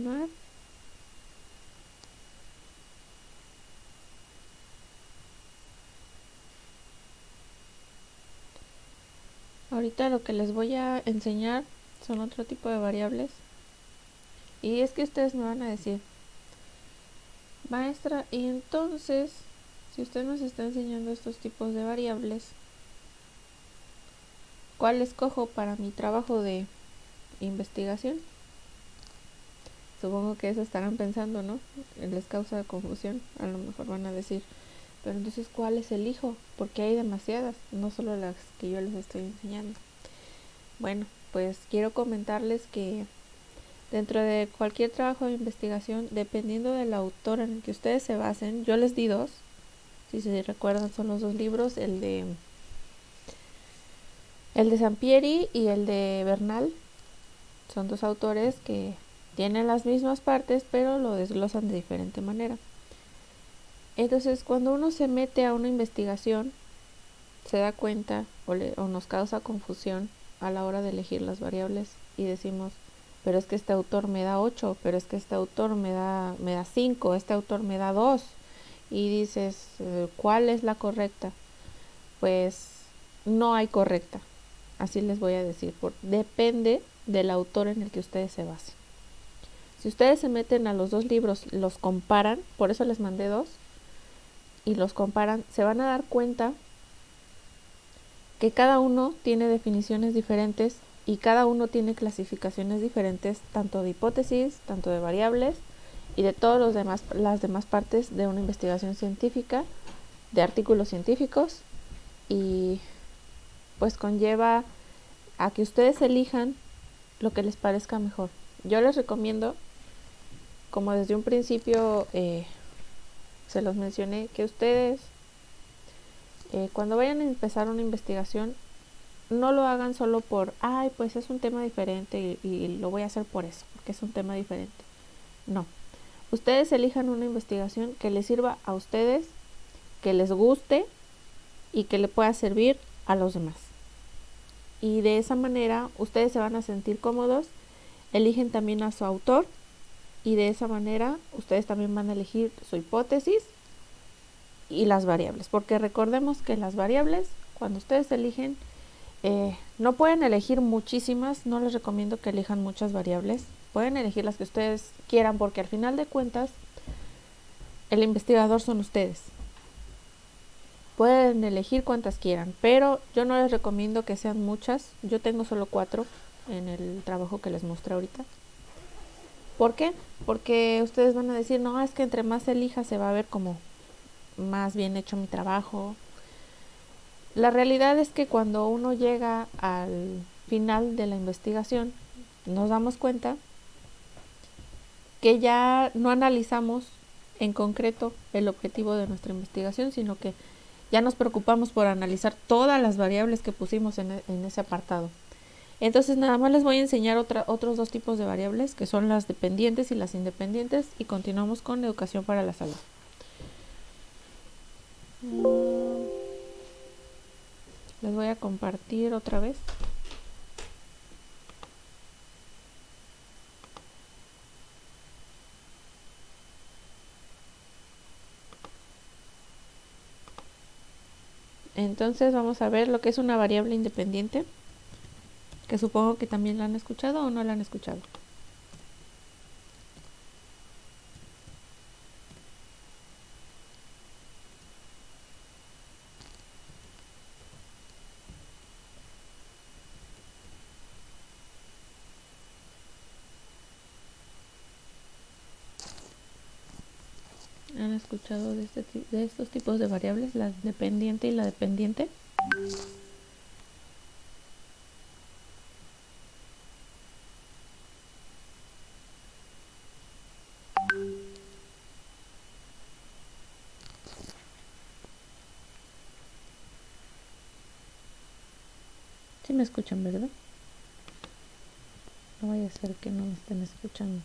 continuar. Ahorita lo que les voy a enseñar son otro tipo de variables. Y es que ustedes me van a decir, maestra, y entonces, si usted nos está enseñando estos tipos de variables, ¿cuál escojo para mi trabajo de investigación? Supongo que eso estarán pensando, ¿no? Les causa confusión. A lo mejor van a decir, pero entonces, ¿cuáles elijo? Porque hay demasiadas, no solo las que yo les estoy enseñando. Bueno, pues quiero comentarles que dentro de cualquier trabajo de investigación, dependiendo del autor en el que ustedes se basen, yo les di dos. Si se recuerdan, son los dos libros, el de Sampieri y el de Bernal. Son dos autores que tienen las mismas partes, pero lo desglosan de diferente manera. Entonces, cuando uno se mete a una investigación, se da cuenta o nos causa confusión a la hora de elegir las variables y decimos, pero es que este autor me da 8, pero es que este autor me da 5, este autor me da 2. Y dices, ¿cuál es la correcta? Pues no hay correcta. Así les voy a decir, depende del autor en el que ustedes se basen. Si ustedes se meten a los dos libros, los comparan, por eso les mandé dos, y los comparan, se van a dar cuenta que cada uno tiene definiciones diferentes y cada uno tiene clasificaciones diferentes, tanto de hipótesis, tanto de variables y de todas las demás partes de una investigación científica, de artículos científicos, y pues conlleva a que ustedes elijan lo que les parezca mejor. Yo les recomiendo, como desde un principio se los mencioné, que ustedes cuando vayan a empezar una investigación no lo hagan solo por, ay, pues es un tema diferente y lo voy a hacer por eso, porque es un tema diferente. No, ustedes elijan una investigación que les sirva a ustedes, que les guste y que le pueda servir a los demás. Y de esa manera ustedes se van a sentir cómodos, eligen también a su autor y de esa manera ustedes también van a elegir su hipótesis y las variables, porque recordemos que las variables, cuando ustedes eligen, no pueden elegir muchísimas, no les recomiendo que elijan muchas variables, pueden elegir las que ustedes quieran, porque al final de cuentas el investigador son ustedes. Pueden elegir cuantas quieran, pero yo no les recomiendo que sean muchas. Yo tengo solo 4 en el trabajo que les mostré ahorita. ¿Por qué? Porque ustedes van a decir, no, es que entre más elija se va a ver como más bien hecho mi trabajo. La realidad es que cuando uno llega al final de la investigación, nos damos cuenta que ya no analizamos en concreto el objetivo de nuestra investigación, sino que ya nos preocupamos por analizar todas las variables que pusimos en ese apartado. Entonces nada más les voy a enseñar otros dos tipos de variables, que son las dependientes y las independientes, y continuamos con educación para la salud. Les voy a compartir otra vez. Entonces vamos a ver lo que es una variable independiente, que supongo que también la han escuchado o no la han escuchado. ¿Han escuchado de estos tipos de variables, la dependiente y la dependiente? Sí me escuchan, ¿verdad? No vaya a ser que no me estén escuchando.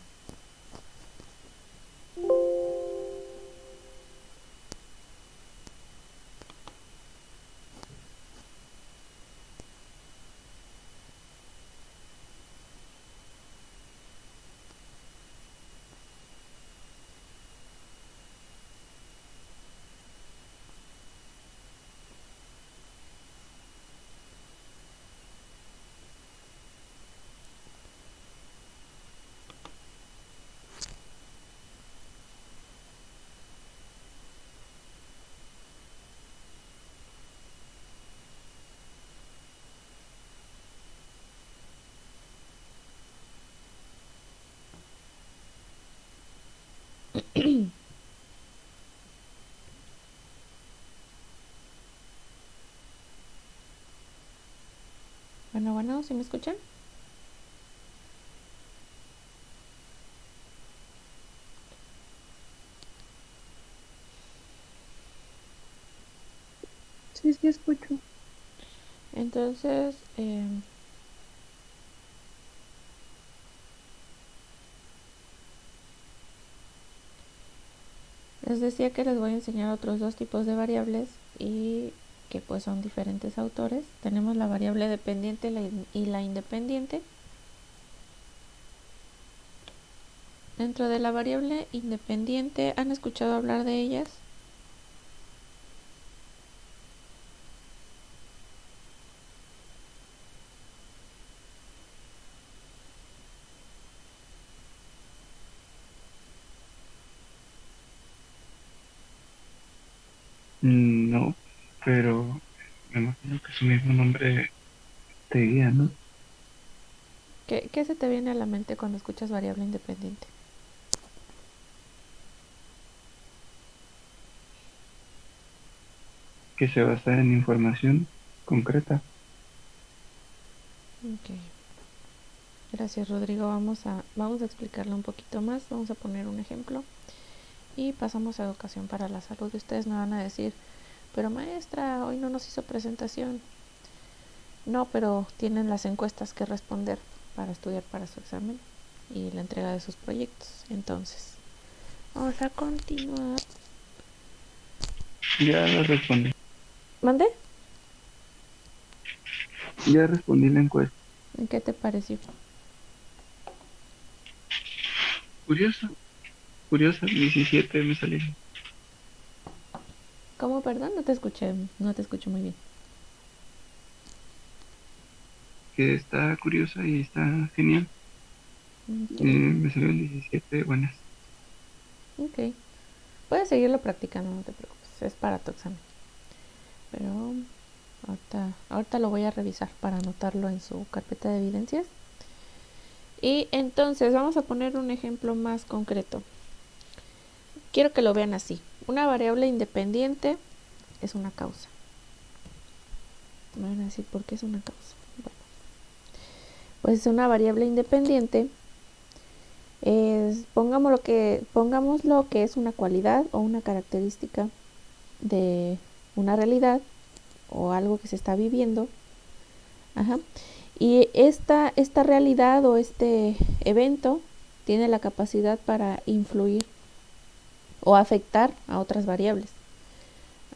Bueno, ¿sí me escuchan? Sí, sí, escucho. Entonces, les decía que les voy a enseñar otros dos tipos de variables y que pues son diferentes autores. Tenemos la variable dependiente y la independiente. Dentro de la variable independiente, ¿han escuchado hablar de ellas? No, pero me imagino que su mismo nombre te guía, ¿no? ¿Qué se te viene a la mente cuando escuchas variable independiente? Que se basa en información concreta. Ok. Gracias, Rodrigo. Vamos a explicarlo un poquito más. Vamos a poner un ejemplo y pasamos a educación para la salud. Ustedes me van a decir, pero maestra, hoy no nos hizo presentación. No, pero tienen las encuestas que responder para estudiar para su examen y la entrega de sus proyectos. Entonces, vamos a continuar. Ya respondí. ¿Mande? Ya respondí la encuesta. ¿En qué te pareció? Curiosa, curiosa, 17 me salieron. ¿Cómo, perdón? No te escuché muy bien. Que está curiosa y está genial. Ok, Me salieron 17 buenas. ok. Puedes seguirlo practicando, no te preocupes. Es para tu examen. Pero ahorita lo voy a revisar para anotarlo en su carpeta de evidencias. Y entonces vamos a poner un ejemplo más concreto. Quiero que lo vean así. Una variable independiente es una causa. Me van a decir por qué es una causa. Bueno, pues una variable independiente es, pongamos lo que es una cualidad o una característica de una realidad o algo que se está viviendo. Ajá. Y esta realidad o este evento tiene la capacidad para influir o afectar a otras variables.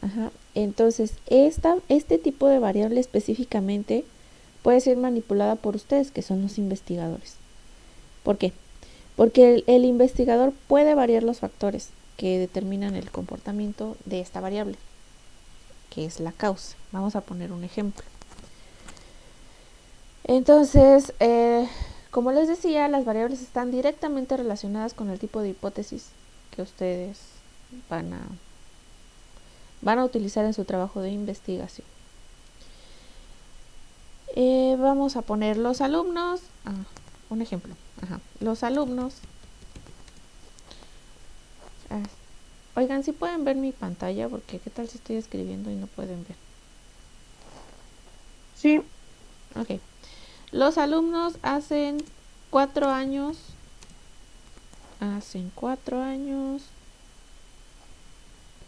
Ajá. Entonces, este tipo de variable específicamente puede ser manipulada por ustedes, que son los investigadores. ¿Por qué? Porque el investigador puede variar los factores que determinan el comportamiento de esta variable, que es la causa. Vamos a poner un ejemplo. Entonces, como les decía, las variables están directamente relacionadas con el tipo de hipótesis que ustedes van a, van a utilizar en su trabajo de investigación. Vamos a poner los alumnos, un ejemplo. Ajá. Los alumnos, oigan, si pueden ver mi pantalla, porque qué tal si estoy escribiendo y no pueden ver. Sí, Ok. Los alumnos hacen 4 años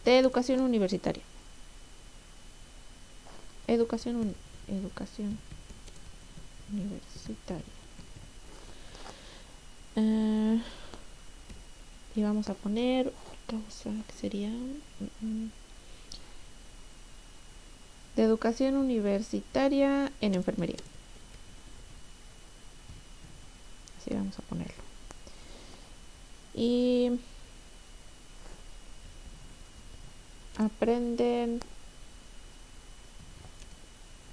de educación universitaria. Educación universitaria. Y vamos a poner causa que sería de educación universitaria en enfermería. Así vamos a ponerlo. Y aprenden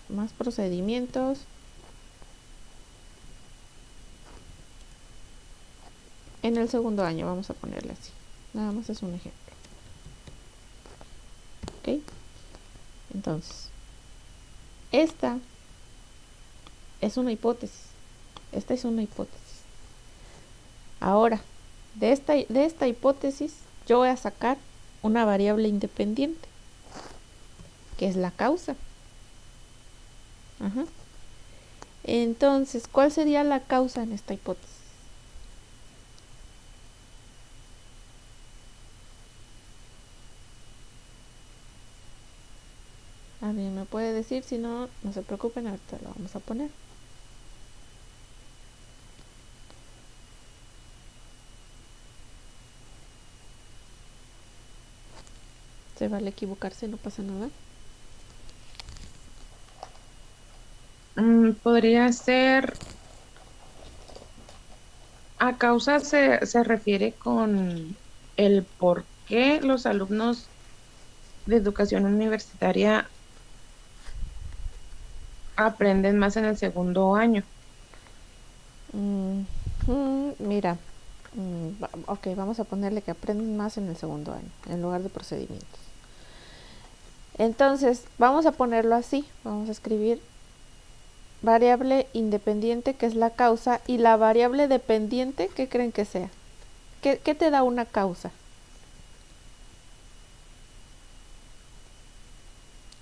más procedimientos en el segundo año, vamos a ponerle así. Nada más es un ejemplo. ¿Ok? Entonces, esta es una hipótesis. Esta es una hipótesis. Ahora, de esta hipótesis, yo voy a sacar una variable independiente, que es la causa. Ajá. Entonces, ¿cuál sería la causa en esta hipótesis? ¿Alguien me puede decir? Si no, no se preocupen, ahorita lo vamos a poner. Se vale equivocarse, no pasa nada. Podría ser, a causa se refiere con el por qué los alumnos de educación universitaria aprenden más en el segundo año. Mira, ok, vamos a ponerle que aprenden más en el segundo año, en lugar de procedimientos. Entonces, vamos a ponerlo así, vamos a escribir variable independiente, que es la causa, y la variable dependiente, ¿qué creen que sea? ¿Qué te da una causa?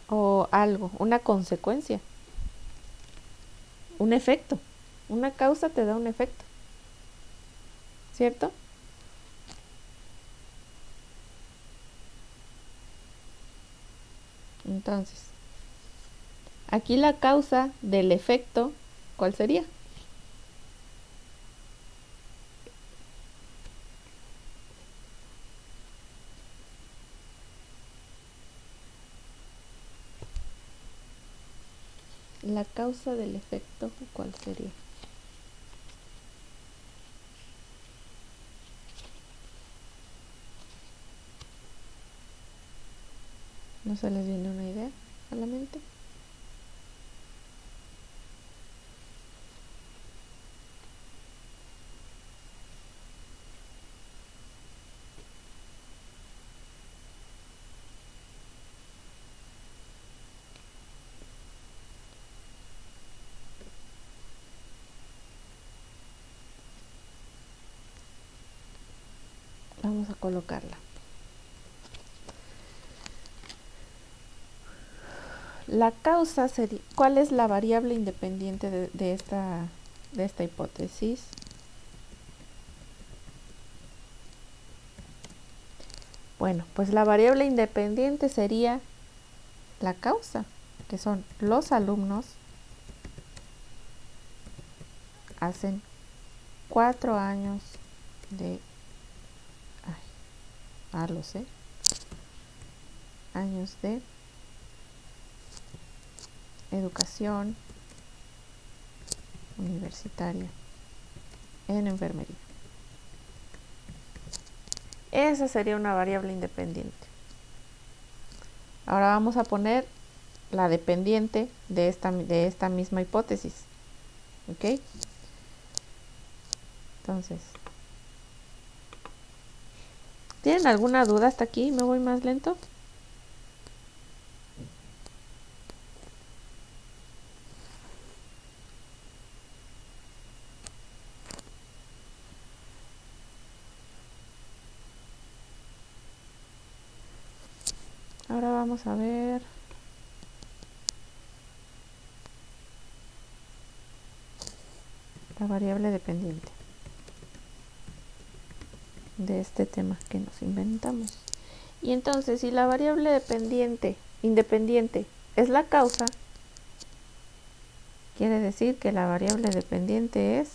O algo, una consecuencia, un efecto. Una causa te da un efecto, ¿cierto? Entonces, aquí la causa del efecto, ¿cuál sería? La causa del efecto, ¿cuál sería? ¿No se les viene una idea a la mente? Vamos a colocarla. La causa sería, ¿cuál es la variable independiente de esta hipótesis? Bueno, pues la variable independiente sería la causa, que son los alumnos hacen 4 años de, lo sé, años de educación universitaria en enfermería. Esa sería una variable independiente. Ahora vamos a poner la dependiente de esta misma hipótesis. ¿Ok? Entonces, ¿tienen alguna duda hasta aquí? ¿Me voy más lento? Ahora vamos a ver la variable dependiente de este tema que nos inventamos. Y entonces, si la variable independiente es la causa, quiere decir que la variable dependiente es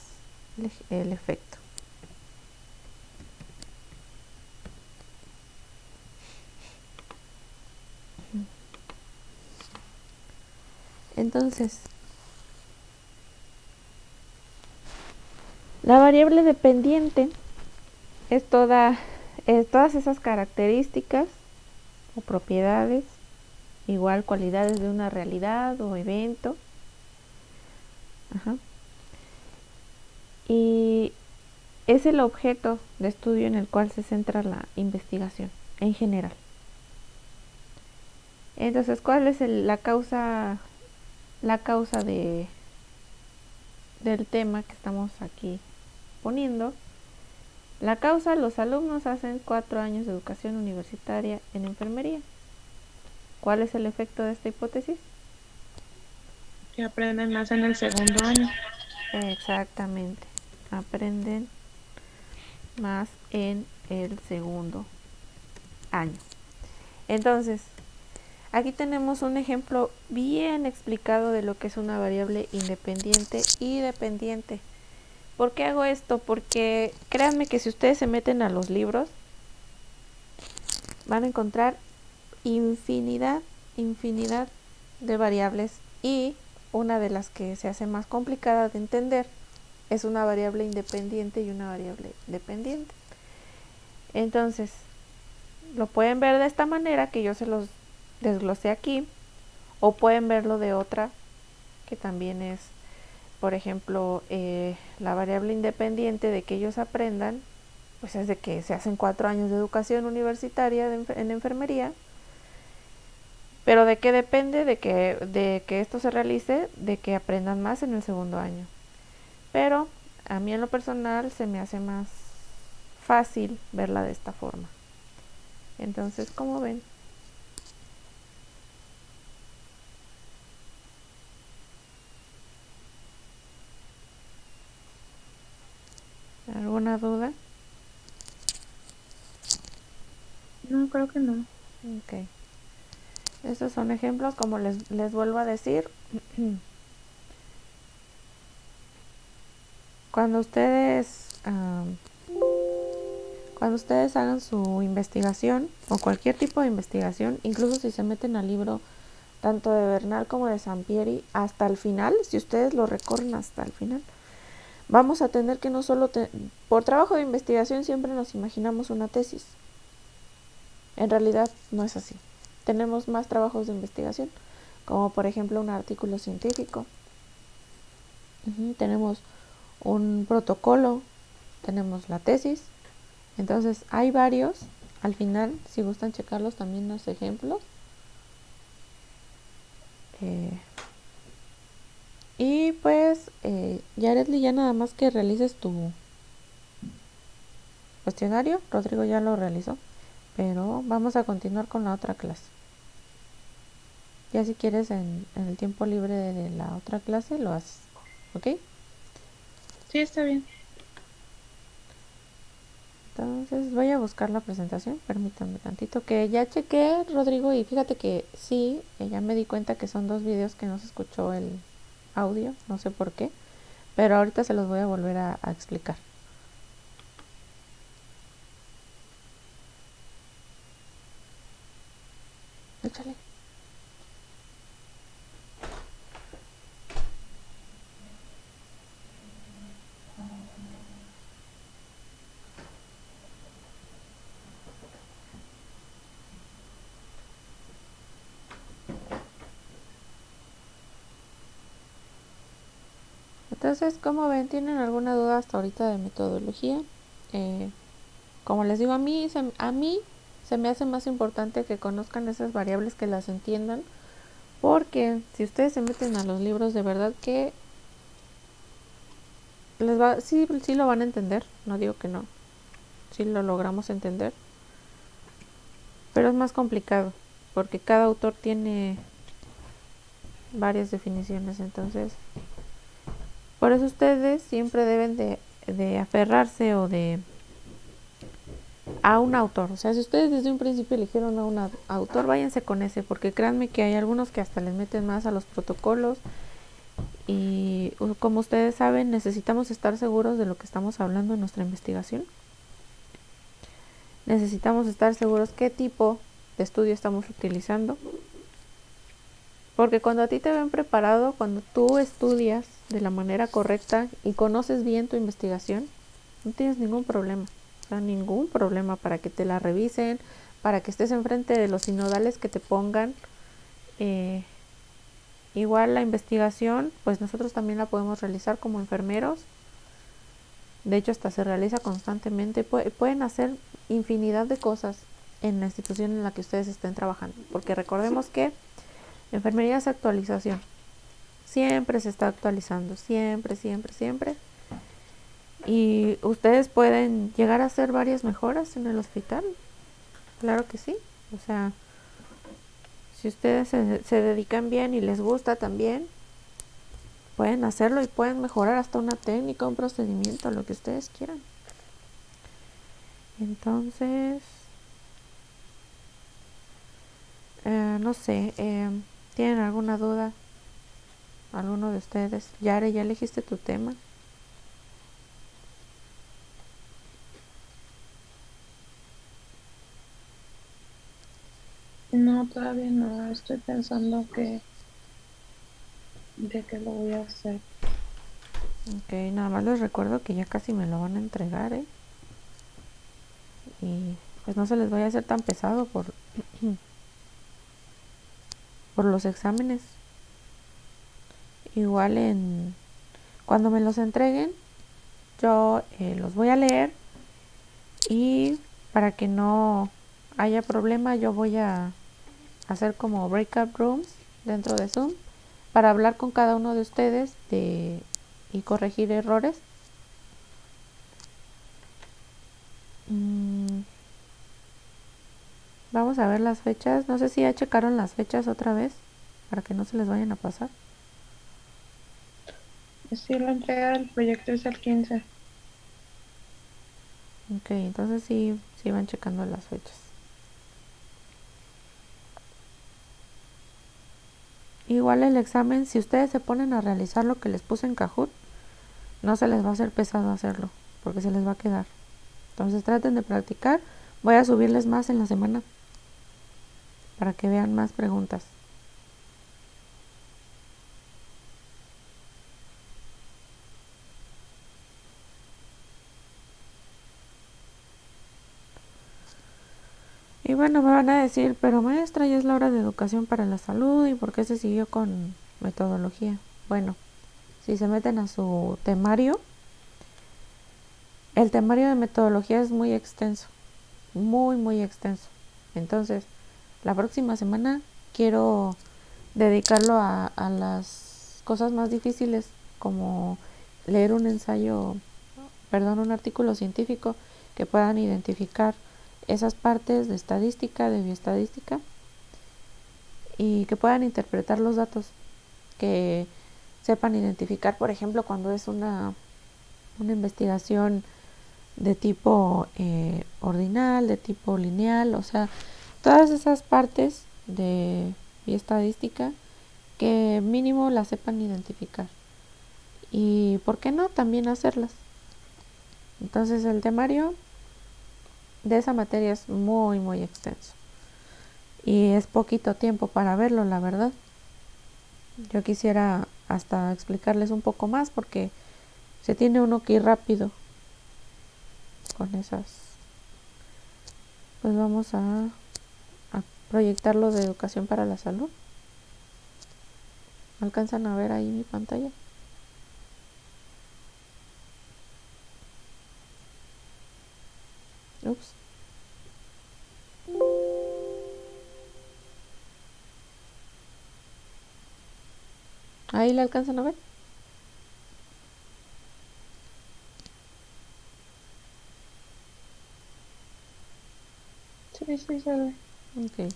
el efecto. Entonces, la variable dependiente es todas esas características o propiedades, igual cualidades de una realidad o evento. Y es el objeto de estudio en el cual se centra la investigación en general. Entonces, ¿cuál es la causa del tema que estamos aquí poniendo? La causa, los alumnos hacen 4 años de educación universitaria en enfermería. ¿Cuál es el efecto de esta hipótesis? Que aprenden más en el segundo año. Exactamente. Aprenden más en el segundo año. Entonces, aquí tenemos un ejemplo bien explicado de lo que es una variable independiente y dependiente. ¿Por qué hago esto? Porque créanme que si ustedes se meten a los libros, van a encontrar infinidad de variables, y una de las que se hace más complicada de entender es una variable independiente y una variable dependiente. Entonces, lo pueden ver de esta manera que yo se los desglosé aquí, o pueden verlo de otra que también es, por ejemplo, la variable independiente de que ellos aprendan, pues es de que se hacen 4 años de educación universitaria en enfermería. Pero ¿de qué depende de que esto se realice? De que aprendan más en el segundo año. Pero a mí en lo personal se me hace más fácil verla de esta forma. Entonces, ¿cómo ven? ¿Alguna duda? No, creo que no. Ok. Estos son ejemplos, como les vuelvo a decir. Cuando ustedes hagan su investigación o cualquier tipo de investigación, incluso si se meten al libro tanto de Bernal como de Sampieri hasta el final, si ustedes lo recorren hasta el final, vamos a tener que no solo por trabajo de investigación siempre nos imaginamos una tesis. En realidad no es así. Tenemos más trabajos de investigación, como por ejemplo un artículo científico. Tenemos un protocolo, tenemos la tesis. Entonces hay varios. Al final, si gustan checarlos también los ejemplos. Y pues, Yaretli, ya nada más que realices tu cuestionario. Rodrigo ya lo realizó. Pero vamos a continuar con la otra clase. Ya si quieres en el tiempo libre de la otra clase lo haces. ¿Ok? Sí, está bien. Entonces voy a buscar la presentación. Permítanme tantito. Que ya chequé, Rodrigo, y fíjate que sí, ya me di cuenta que son 2 videos que no se escuchó el audio. No sé por qué. Pero ahorita se los voy a volver a explicar. Échale. Entonces, ¿cómo ven? ¿Tienen alguna duda hasta ahorita de metodología? Como les digo, a mí se me hace más importante que conozcan esas variables, que las entiendan, porque si ustedes se meten a los libros, de verdad que sí lo van a entender, no digo que no, sí lo logramos entender, pero es más complicado, porque cada autor tiene varias definiciones. Entonces, por eso ustedes siempre deben de aferrarse a un autor. O sea, si ustedes desde un principio eligieron a un autor, váyanse con ese, porque créanme que hay algunos que hasta les meten más a los protocolos, y como ustedes saben, necesitamos estar seguros de lo que estamos hablando en nuestra investigación. Necesitamos estar seguros qué tipo de estudio estamos utilizando, porque cuando a ti te ven preparado, cuando tú estudias de la manera correcta y conoces bien tu investigación, no tienes ningún problema. O sea, ningún problema para que te la revisen, para que estés enfrente de los sinodales que te pongan. Igual la investigación, pues nosotros también la podemos realizar como enfermeros. De hecho, hasta se realiza constantemente. Pueden hacer infinidad de cosas en la institución en la que ustedes estén trabajando, porque recordemos que enfermería es actualización. Siempre se está actualizando, siempre. Y ustedes pueden llegar a hacer varias mejoras en el hospital. Claro que sí. O sea, si ustedes se dedican bien y les gusta también, pueden hacerlo y pueden mejorar hasta una técnica, un procedimiento, lo que ustedes quieran. Entonces, no sé, ¿tienen alguna duda? ¿Alguno de ustedes? Yare, ¿ya elegiste tu tema? No, todavía no. Estoy pensando de qué lo voy a hacer. Ok, nada más les recuerdo que ya casi me lo van a entregar, ¿eh? Y pues no se les vaya a hacer tan pesado por los exámenes. Igual cuando me los entreguen, yo los voy a leer y para que no haya problema, yo voy a hacer como breakout rooms dentro de Zoom para hablar con cada uno de ustedes y corregir errores. Vamos a ver las fechas. No sé si ya checaron las fechas otra vez para que no se les vayan a pasar. Sí, la entrega del proyecto es el 15. Ok, entonces sí van checando las fechas. Igual el examen, si ustedes se ponen a realizar lo que les puse en Kahoot, no se les va a hacer pesado hacerlo, porque se les va a quedar. Entonces traten de practicar. Voy a subirles más en la semana para que vean más preguntas. Y bueno, me van a decir, pero maestra, ya es la hora de educación para la salud y por qué se siguió con metodología. Bueno, si se meten a su temario, el temario de metodología es muy extenso, muy extenso. Entonces, la próxima semana quiero dedicarlo a las cosas más difíciles, como leer un artículo científico que puedan identificar esas partes de estadística, de bioestadística, y que puedan interpretar los datos, que sepan identificar, por ejemplo, cuando es una investigación de tipo ordinal, de tipo lineal, o sea, todas esas partes de estadística que mínimo las sepan identificar. Y por qué no también hacerlas. Entonces el temario de esa materia es muy extenso. Y es poquito tiempo para verlo, la verdad. Yo quisiera hasta explicarles un poco más porque se tiene uno que ir rápido con esas. Pues vamos a proyectarlo de educación para la salud. ¿Alcanzan a ver ahí mi pantalla? Ups. Ahí la alcanzan a ver. Sí, sí, se ve. Ok.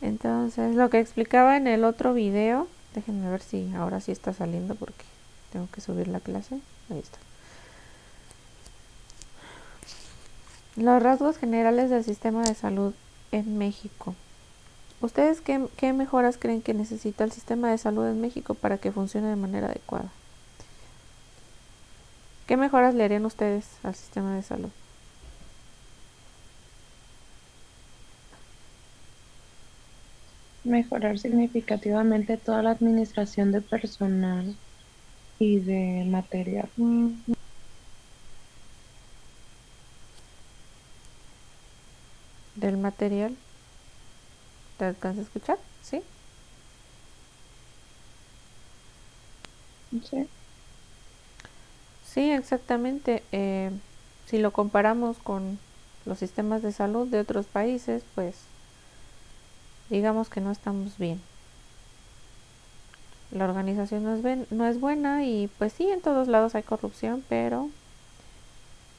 Entonces, lo que explicaba en el otro video, déjenme ver si ahora sí está saliendo porque tengo que subir la clase. Ahí está. Los rasgos generales del sistema de salud en México. ¿Ustedes qué mejoras creen que necesita el sistema de salud en México para que funcione de manera adecuada? ¿Qué mejoras le harían ustedes al sistema de salud? Mejorar significativamente toda la administración de personal y de material. ¿Del material? ¿Te alcanza a escuchar? ¿Sí? Sí. Sí, exactamente. Si lo comparamos con los sistemas de salud de otros países, pues digamos que no estamos bien. La organización no es buena y pues sí, en todos lados hay corrupción, pero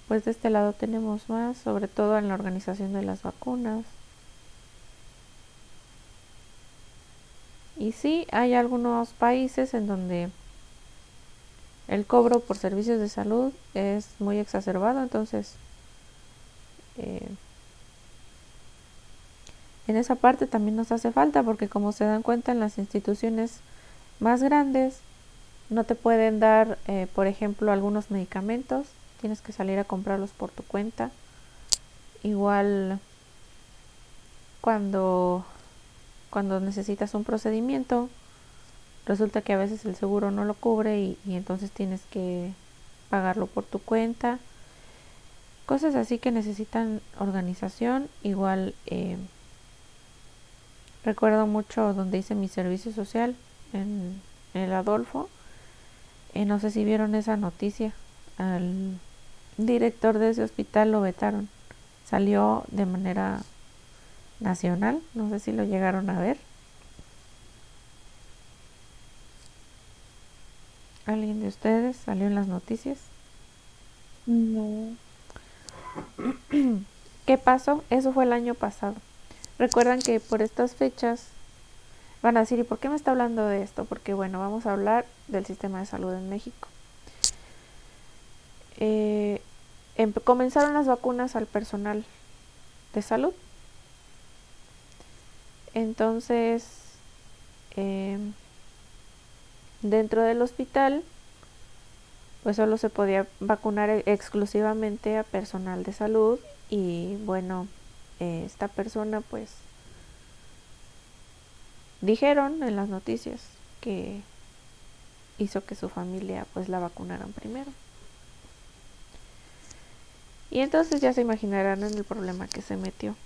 pues de este lado tenemos más, sobre todo en la organización de las vacunas. Y sí, hay algunos países en donde el cobro por servicios de salud es muy exacerbado, entonces eh, en esa parte también nos hace falta, porque como se dan cuenta en las instituciones más grandes no te pueden dar, por ejemplo, algunos medicamentos, tienes que salir a comprarlos por tu cuenta. Igual cuando, cuando necesitas un procedimiento, resulta que a veces el seguro no lo cubre y entonces tienes que pagarlo por tu cuenta. Cosas así que necesitan organización. Igual recuerdo mucho donde hice mi servicio social en el Adolfo. No sé si vieron esa noticia. Al director de ese hospital lo vetaron. Salió de manera nacional. No sé si lo llegaron a ver. ¿Alguien de ustedes salió en las noticias? No. ¿Qué pasó? Eso fue el año pasado. Recuerdan que por estas fechas van a decir, ¿y por qué me está hablando de esto? Porque bueno, vamos a hablar del sistema de salud en México. Comenzaron las vacunas al personal de salud. Entonces, dentro del hospital, pues solo se podía vacunar exclusivamente a personal de salud. Y bueno, esta persona pues dijeron en las noticias que hizo que su familia pues la vacunaran primero. Y entonces ya se imaginarán en el problema que se metió.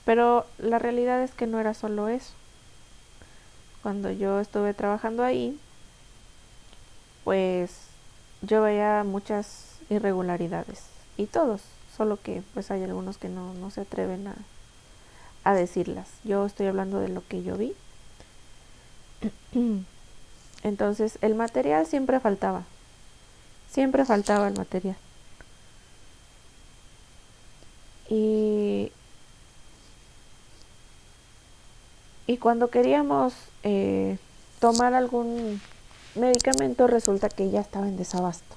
Pero la realidad es que no era solo eso. Cuando yo estuve trabajando ahí, pues yo veía muchas irregularidades. Y todos, solo que pues hay algunos que no se atreven a decirlas. Yo estoy hablando de lo que yo vi. Entonces el material siempre faltaba. Siempre faltaba el material. Y cuando queríamos tomar algún medicamento, resulta que ya estaba en desabasto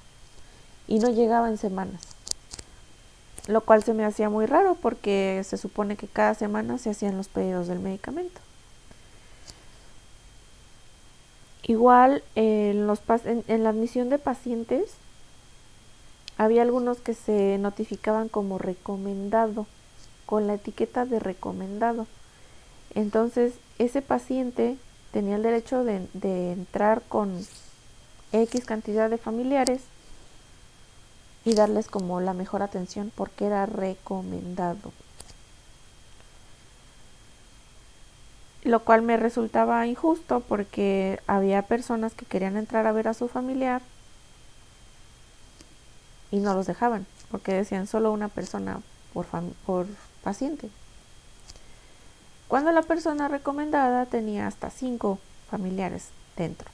y no llegaba en semanas, lo cual se me hacía muy raro porque se supone que cada semana se hacían los pedidos del medicamento. Igual en la admisión de pacientes había algunos que se notificaban como recomendado, con la etiqueta de recomendado. Entonces ese paciente tenía el derecho de entrar con X cantidad de familiares y darles como la mejor atención porque era recomendado. Lo cual me resultaba injusto porque había personas que querían entrar a ver a su familiar y no los dejaban porque decían solo una persona por paciente. Cuando la persona recomendada tenía hasta 5 familiares dentro.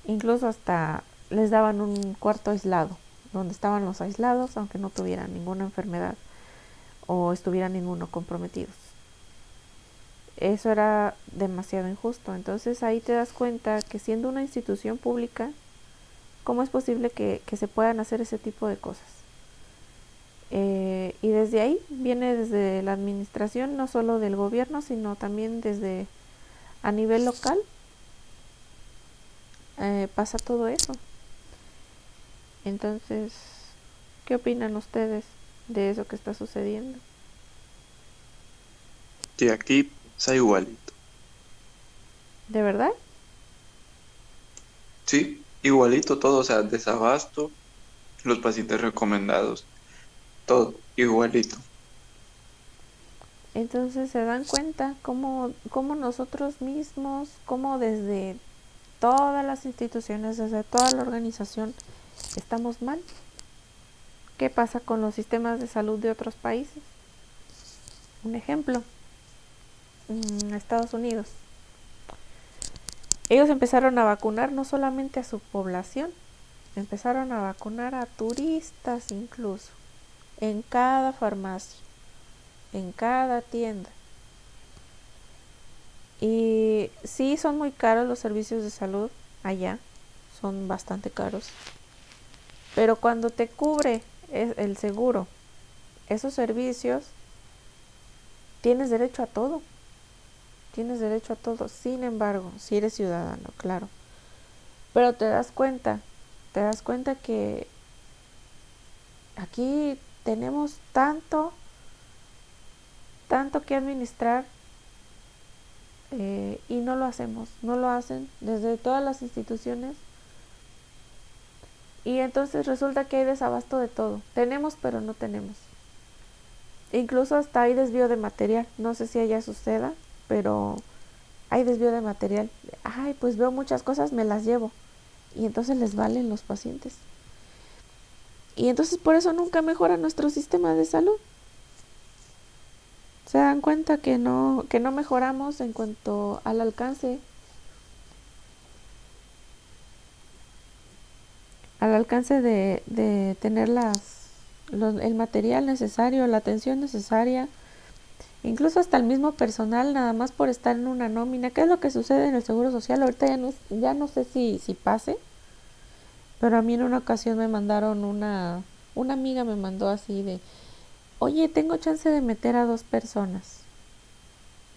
Incluso hasta les daban un cuarto aislado, donde estaban los aislados, aunque no tuvieran ninguna enfermedad o estuvieran inmunocomprometidos. Eso era demasiado injusto. Entonces ahí te das cuenta que siendo una institución pública, ¿cómo es posible que se puedan hacer ese tipo de cosas? Y desde ahí viene desde la administración, no solo del gobierno, sino también desde a nivel local. Pasa todo eso. Entonces, ¿qué opinan ustedes de eso que está sucediendo? Que aquí está igualito. ¿De verdad? Sí, igualito todo, o sea, desabasto, los pacientes recomendados, todo igualito. Entonces se dan cuenta cómo nosotros mismos, cómo desde todas las instituciones, desde toda la organización, estamos mal. ¿Qué pasa con los sistemas de salud de otros países? Un ejemplo, Estados Unidos. Ellos empezaron a vacunar no solamente a su población, empezaron a vacunar a turistas incluso, en cada farmacia, en cada tienda. Y sí, son muy caros los servicios de salud allá, son bastante caros. Pero cuando te cubre el seguro esos servicios, tienes derecho a todo. Tienes derecho a todo. Sin embargo, si eres ciudadano, claro. Pero te das cuenta que aquí tenemos tanto que administrar, y no lo hacemos, no lo hacen desde todas las instituciones. Y entonces resulta que hay desabasto de todo. Tenemos, pero no tenemos. Incluso hasta hay desvío de material. No sé si allá suceda, pero hay desvío de material. Ay, pues veo muchas cosas, me las llevo. Y entonces les valen los pacientes. Y entonces por eso nunca mejora nuestro sistema de salud. Se dan cuenta que no mejoramos en cuanto al alcance de tener el material necesario, la atención necesaria, incluso hasta el mismo personal, nada más por estar en una nómina. ¿Qué es lo que sucede en el Seguro Social? Ahorita ya no sé si pase, pero a mí en una ocasión me mandaron una amiga me mandó así de, oye, tengo chance de meter a 2 personas.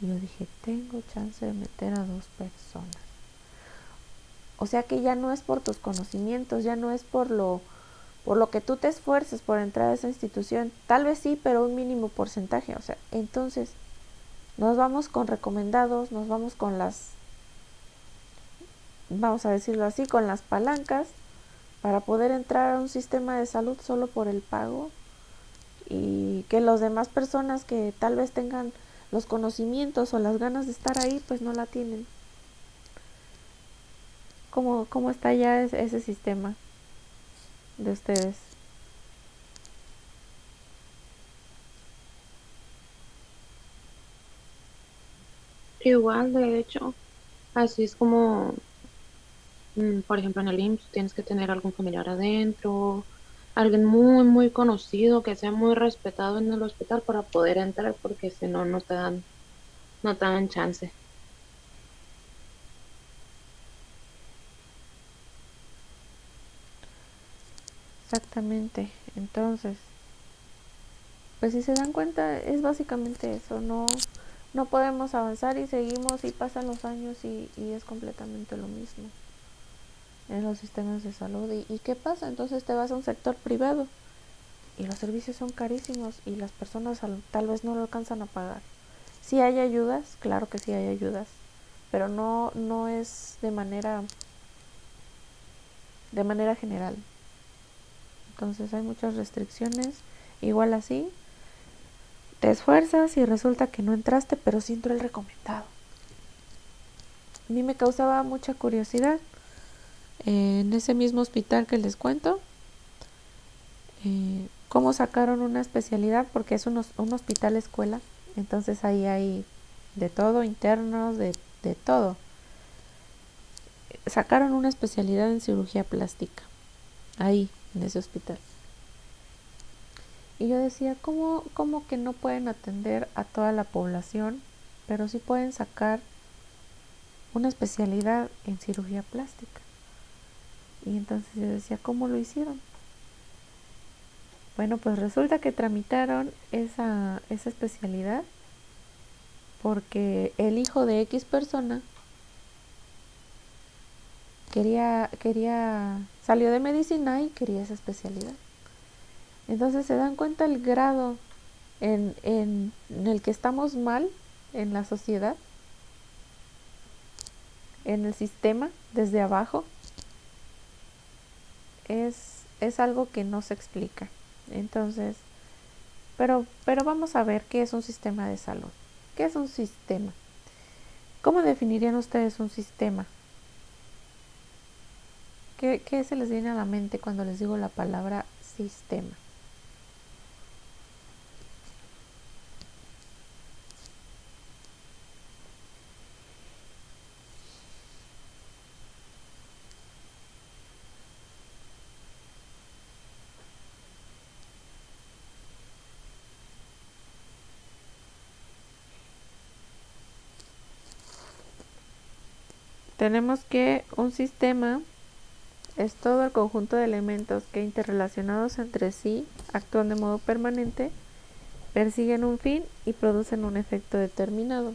Y yo dije, tengo chance de meter a 2 personas. O sea que ya no es por tus conocimientos, ya no es por lo que tú te esfuerces por entrar a esa institución. Tal vez sí, pero un mínimo porcentaje. O sea, entonces nos vamos con recomendados, nos vamos con vamos a decirlo así, con las palancas para poder entrar a un sistema de salud solo por el pago, y que las demás personas que tal vez tengan los conocimientos o las ganas de estar ahí, pues no la tienen. ¿Cómo está ya ese sistema de ustedes? Igual, de hecho, así es como, por ejemplo, en el IMSS tienes que tener algún familiar adentro, alguien muy, muy conocido, que sea muy respetado en el hospital para poder entrar, porque si no, no te dan chance. Exactamente. Entonces, pues si se dan cuenta, es básicamente eso. No podemos avanzar y seguimos y pasan los años y es completamente lo mismo en los sistemas de salud. ¿Y qué pasa? Entonces te vas a un sector privado y los servicios son carísimos y las personas tal vez no lo alcanzan a pagar. Sí hay ayudas, claro que sí hay ayudas, pero no es de manera general. Entonces hay muchas restricciones. Igual así, te esfuerzas y resulta que no entraste, pero sí entró el recomendado. A mí me causaba mucha curiosidad. En ese mismo hospital que les cuento, cómo sacaron una especialidad, porque es un hospital escuela, entonces ahí hay de todo, internos, de todo. Sacaron una especialidad en cirugía plástica, ahí, en ese hospital. Y yo decía, ¿cómo que no pueden atender a toda la población, pero sí pueden sacar una especialidad en cirugía plástica? Y entonces yo decía, ¿cómo lo hicieron? Bueno, pues resulta que tramitaron esa especialidad porque el hijo de X persona salió de medicina y quería esa especialidad. Entonces se dan cuenta el grado en el que estamos mal en la sociedad, en el sistema, desde abajo. Es algo que no se explica. Entonces, pero vamos a ver qué es un sistema de salud. ¿Qué es un sistema? ¿Cómo definirían ustedes un sistema? ¿Qué se les viene a la mente cuando les digo la palabra sistema? tenemos que un sistema es todo el conjunto de elementos que interrelacionados entre sí actúan de modo permanente, persiguen un fin y producen un efecto determinado.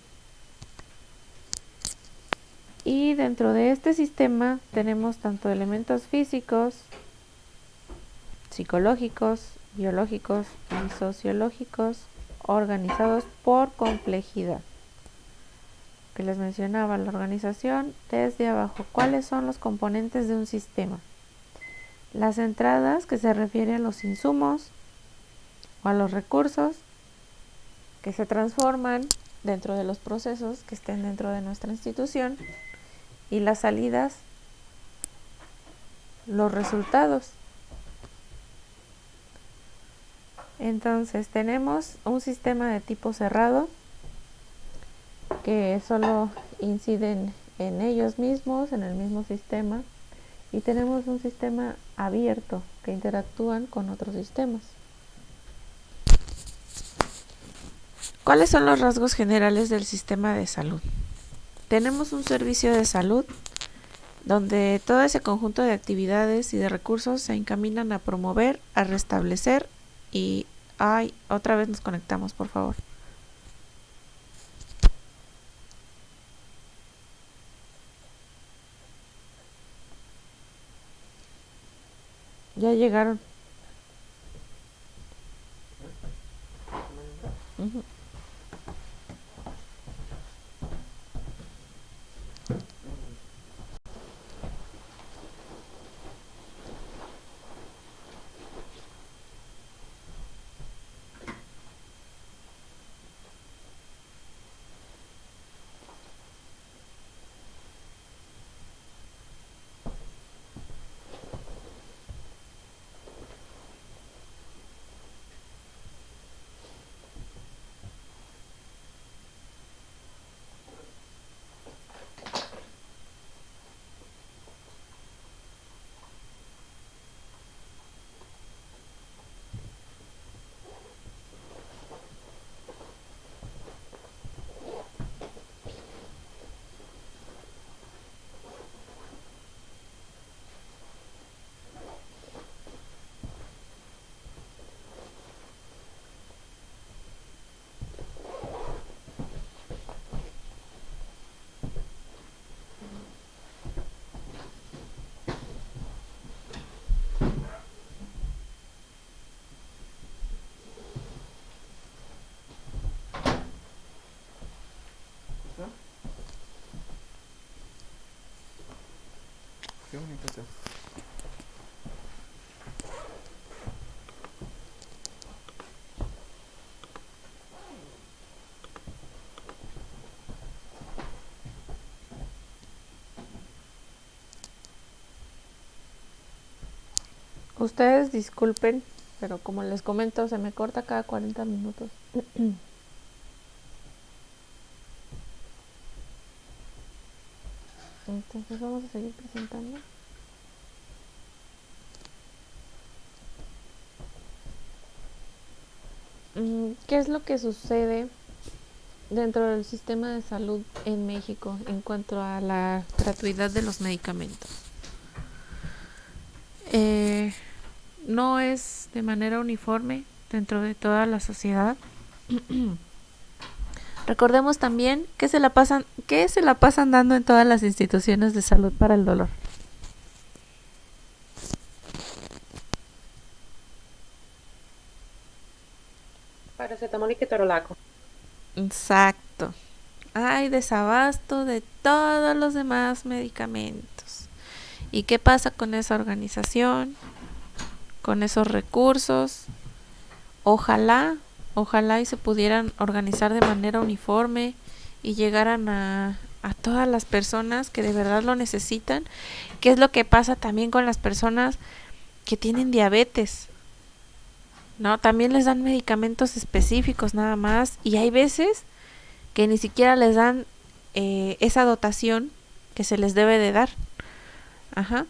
Y dentro de este sistema tenemos tanto elementos físicos, psicológicos, biológicos y sociológicos organizados por complejidad. Que les mencionaba, la organización desde abajo. ¿Cuáles son los componentes de un sistema? Las entradas, que se refiere a los insumos o a los recursos que se transforman dentro de los procesos que estén dentro de nuestra institución, y las salidas, los resultados. Entonces tenemos un sistema de tipo cerrado que solo inciden en ellos mismos, en el mismo sistema, y tenemos un sistema abierto que interactúan con otros sistemas. ¿Cuáles son los rasgos generales del sistema de salud? Tenemos un servicio de salud donde todo ese conjunto de actividades y de recursos se encaminan a promover, a restablecer y... otra vez nos conectamos, por favor. Ya llegaron. Uh-huh. Qué bonito está. Ustedes disculpen, pero como les comento, se me corta cada 40 minutos. Entonces vamos a seguir presentando. ¿Qué es lo que sucede dentro del sistema de salud en México en cuanto a la gratuidad de los medicamentos? No es de manera uniforme dentro de toda la sociedad. Recordemos también que se la pasan dando en todas las instituciones de salud para el dolor. Paracetamol y ketorolaco. Exacto. Hay desabasto de todos los demás medicamentos. ¿Y qué pasa con esa organización? Con esos recursos. Ojalá y se pudieran organizar de manera uniforme y llegaran a todas las personas que de verdad lo necesitan. ¿Qué es lo que pasa también con las personas que tienen diabetes? ¿No? También les dan medicamentos específicos nada más, y hay veces que ni siquiera les dan esa dotación que se les debe de dar. Ajá.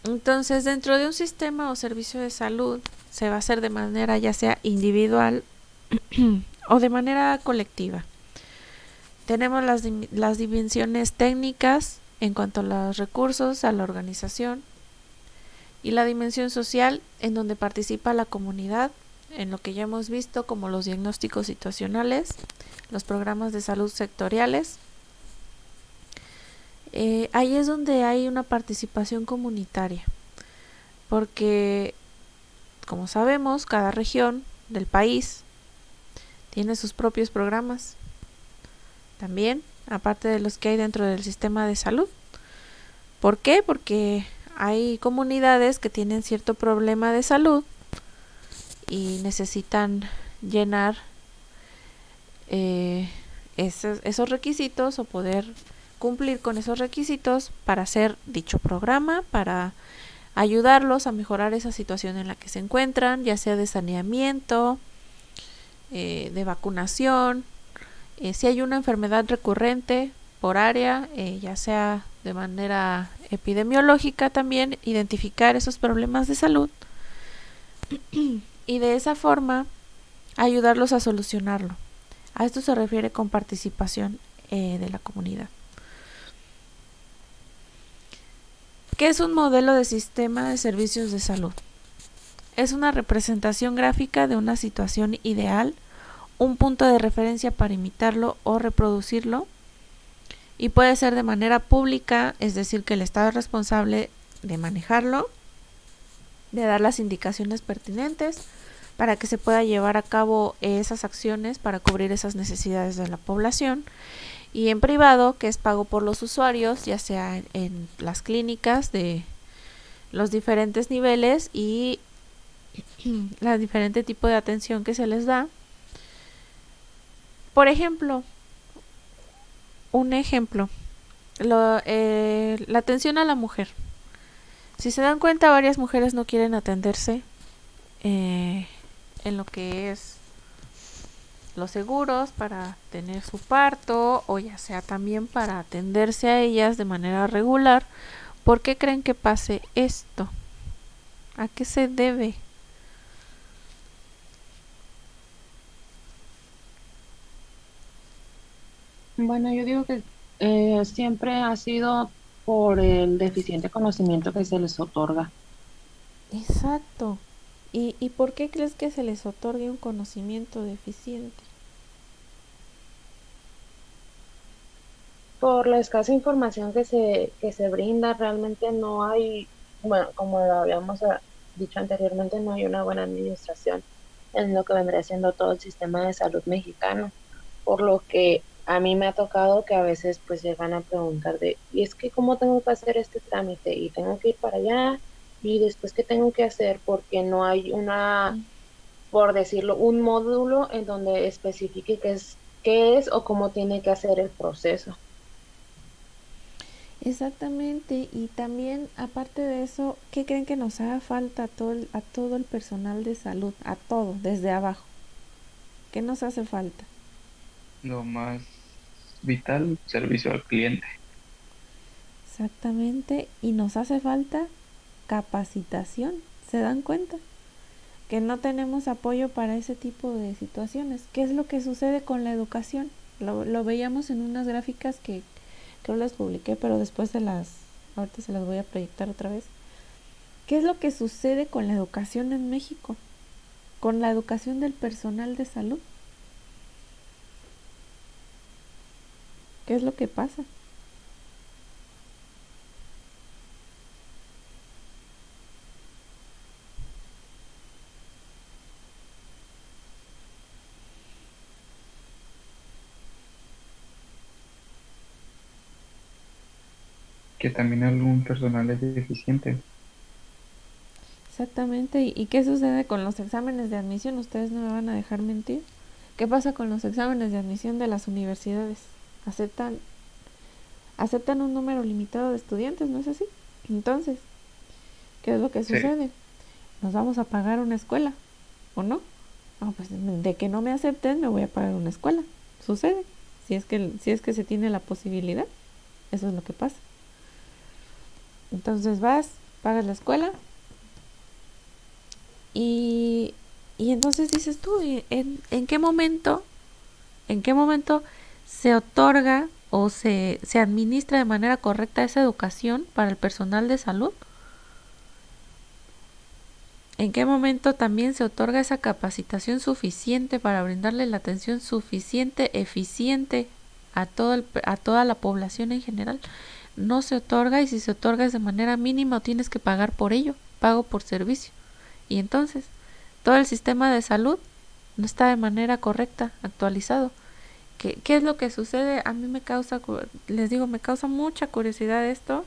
Entonces, dentro de un sistema o servicio de salud se va a hacer de manera ya sea individual o de manera colectiva. Tenemos las dimensiones técnicas en cuanto a los recursos, a la organización, y la dimensión social, en donde participa la comunidad, en lo que ya hemos visto como los diagnósticos situacionales, los programas de salud sectoriales. Ahí es donde hay una participación comunitaria, porque como sabemos, cada región del país tiene sus propios programas, también, aparte de los que hay dentro del sistema de salud. ¿Por qué? Porque hay comunidades que tienen cierto problema de salud y necesitan llenar esos requisitos o poder cumplir con esos requisitos para hacer dicho programa, para ayudarlos a mejorar esa situación en la que se encuentran, ya sea de saneamiento, de vacunación, si hay una enfermedad recurrente por área, ya sea de manera epidemiológica también, identificar esos problemas de salud y de esa forma ayudarlos a solucionarlo. A esto se refiere con participación de la comunidad. ¿Qué es un modelo de sistema de servicios de salud? Es una representación gráfica de una situación ideal, un punto de referencia para imitarlo o reproducirlo, y puede ser de manera pública, es decir, que el Estado es responsable de manejarlo, de dar las indicaciones pertinentes para que se pueda llevar a cabo esas acciones para cubrir esas necesidades de la población, y en privado, que es pago por los usuarios, ya sea en las clínicas de los diferentes niveles y la diferente tipo de atención que se les da. Por ejemplo, la atención a la mujer. Si se dan cuenta, varias mujeres no quieren atenderse en lo que es los seguros para tener su parto, o ya sea también para atenderse a ellas de manera regular. ¿Por qué creen que pase esto? ¿A qué se debe? Bueno, yo digo que siempre ha sido por el deficiente conocimiento que se les otorga. Exacto. ¿Y por qué crees que se les otorgue un conocimiento deficiente? Por la escasa información que se brinda, realmente no hay, bueno, como lo habíamos dicho anteriormente, no hay una buena administración en lo que vendría siendo todo el sistema de salud mexicano, por lo que a mí me ha tocado que a veces pues llegan a preguntar y es que cómo tengo que hacer este trámite y tengo que ir para allá y después qué tengo que hacer porque no hay por decirlo, un módulo en donde especifique qué es o cómo tiene que hacer el proceso. Exactamente, y también aparte de eso, ¿qué creen que nos haga falta a todo el personal de salud? A todo, desde abajo. ¿Qué nos hace falta? Lo más vital, servicio al cliente. Exactamente, y nos hace falta capacitación. ¿Se dan cuenta? Que no tenemos apoyo para ese tipo de situaciones. ¿Qué es lo que sucede con la educación? Lo veíamos en unas gráficas que creo las publiqué, pero después ahorita se las voy a proyectar otra vez. ¿Qué es lo que sucede con la educación en México? Con la educación del personal de salud. ¿Qué es lo que pasa? Que también algún personal es deficiente. Exactamente. ¿Y qué sucede con los exámenes de admisión? Ustedes no me van a dejar mentir. ¿Qué pasa con los exámenes de admisión de las universidades? Aceptan un número limitado de estudiantes, ¿no es así? Entonces, ¿qué es lo que Sí. sucede? Nos vamos a pagar una escuela, ¿o no? Pues de que no me acepten, me voy a pagar una escuela. Sucede. Si es que se tiene la posibilidad. Eso es lo que pasa. Entonces vas, pagas la escuela y entonces dices tú, ¿en qué momento se otorga o se administra de manera correcta esa educación para el personal de salud? ¿En qué momento también se otorga esa capacitación suficiente para brindarle la atención suficiente, eficiente a toda la población en general? No se otorga, y si se otorga es de manera mínima o tienes que pagar por ello, pago por servicio. Y entonces, todo el sistema de salud no está de manera correcta, actualizado. ¿Qué es lo que sucede? A mí me causa mucha curiosidad esto.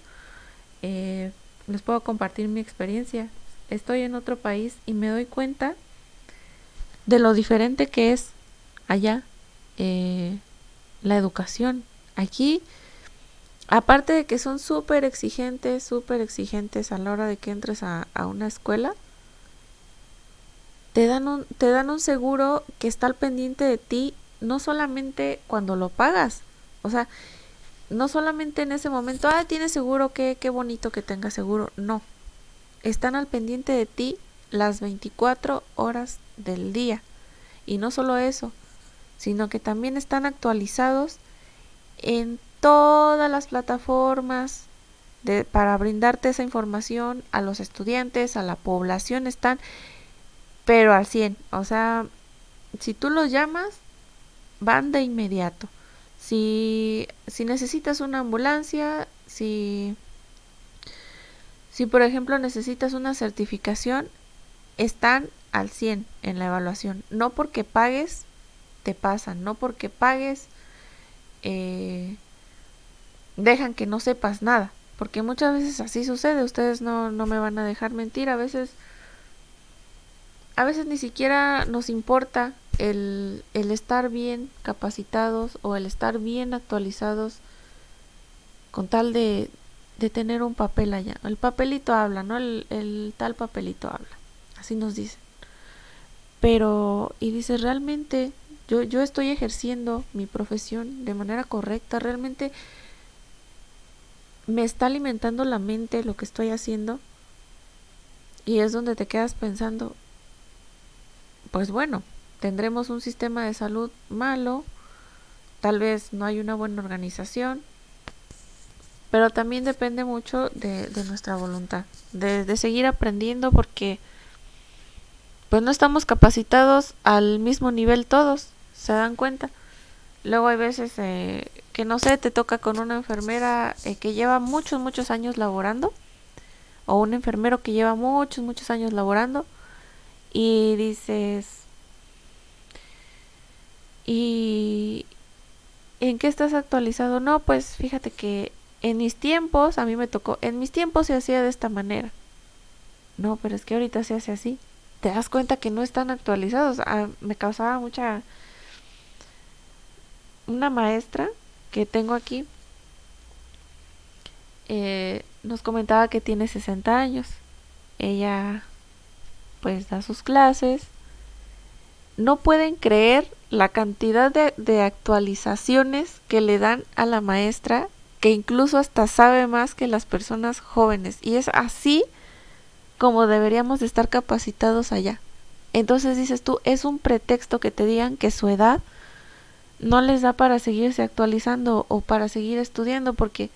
Les puedo compartir mi experiencia. Estoy en otro país y me doy cuenta de lo diferente que es allá la educación. Aquí, aparte de que son súper exigentes a la hora de que entres a una escuela, te dan un seguro que está al pendiente de ti, no solamente cuando lo pagas, o sea, no solamente en ese momento, tienes seguro, qué bonito que tengas seguro, no, están al pendiente de ti las 24 horas del día. Y no solo eso, sino que también están actualizados en todas las plataformas para brindarte esa información a los estudiantes, a la población, están pero al 100. O sea, si tú los llamas, van de inmediato. Si necesitas una ambulancia, si por ejemplo necesitas una certificación, están al 100 en la evaluación. No porque pagues, te pasan. No porque pagues, dejan que no sepas nada. Porque muchas veces así sucede. Ustedes no me van a dejar mentir. A veces ni siquiera nos importa el estar bien capacitados o el estar bien actualizados con tal de tener un papel allá. El papelito habla, ¿no? El tal papelito habla. Así nos dicen. Pero, y dices, realmente yo estoy ejerciendo mi profesión de manera correcta, realmente me está alimentando la mente lo que estoy haciendo. Y es donde te quedas pensando, pues bueno, tendremos un sistema de salud malo, tal vez no hay una buena organización, pero también depende mucho de nuestra voluntad, de seguir aprendiendo, porque pues no estamos capacitados al mismo nivel todos, ¿se dan cuenta? Luego hay veces que no sé, te toca con una enfermera que lleva muchos años laborando, o un enfermero que lleva muchos años laborando, y dices, ¿y en qué estás actualizado? No, pues fíjate que en mis tiempos, a mí me tocó, en mis tiempos se hacía de esta manera. No, pero es que ahorita se hace así. Te das cuenta que no están actualizados. Me causaba una maestra que tengo aquí, nos comentaba que tiene 60 años. Ella pues da sus clases. No pueden creer la cantidad de actualizaciones que le dan a la maestra, que incluso hasta sabe más que las personas jóvenes. Y es así como deberíamos de estar capacitados allá. Entonces dices tú, es un pretexto que te digan que su edad no les da para seguirse actualizando o para seguir estudiando, porque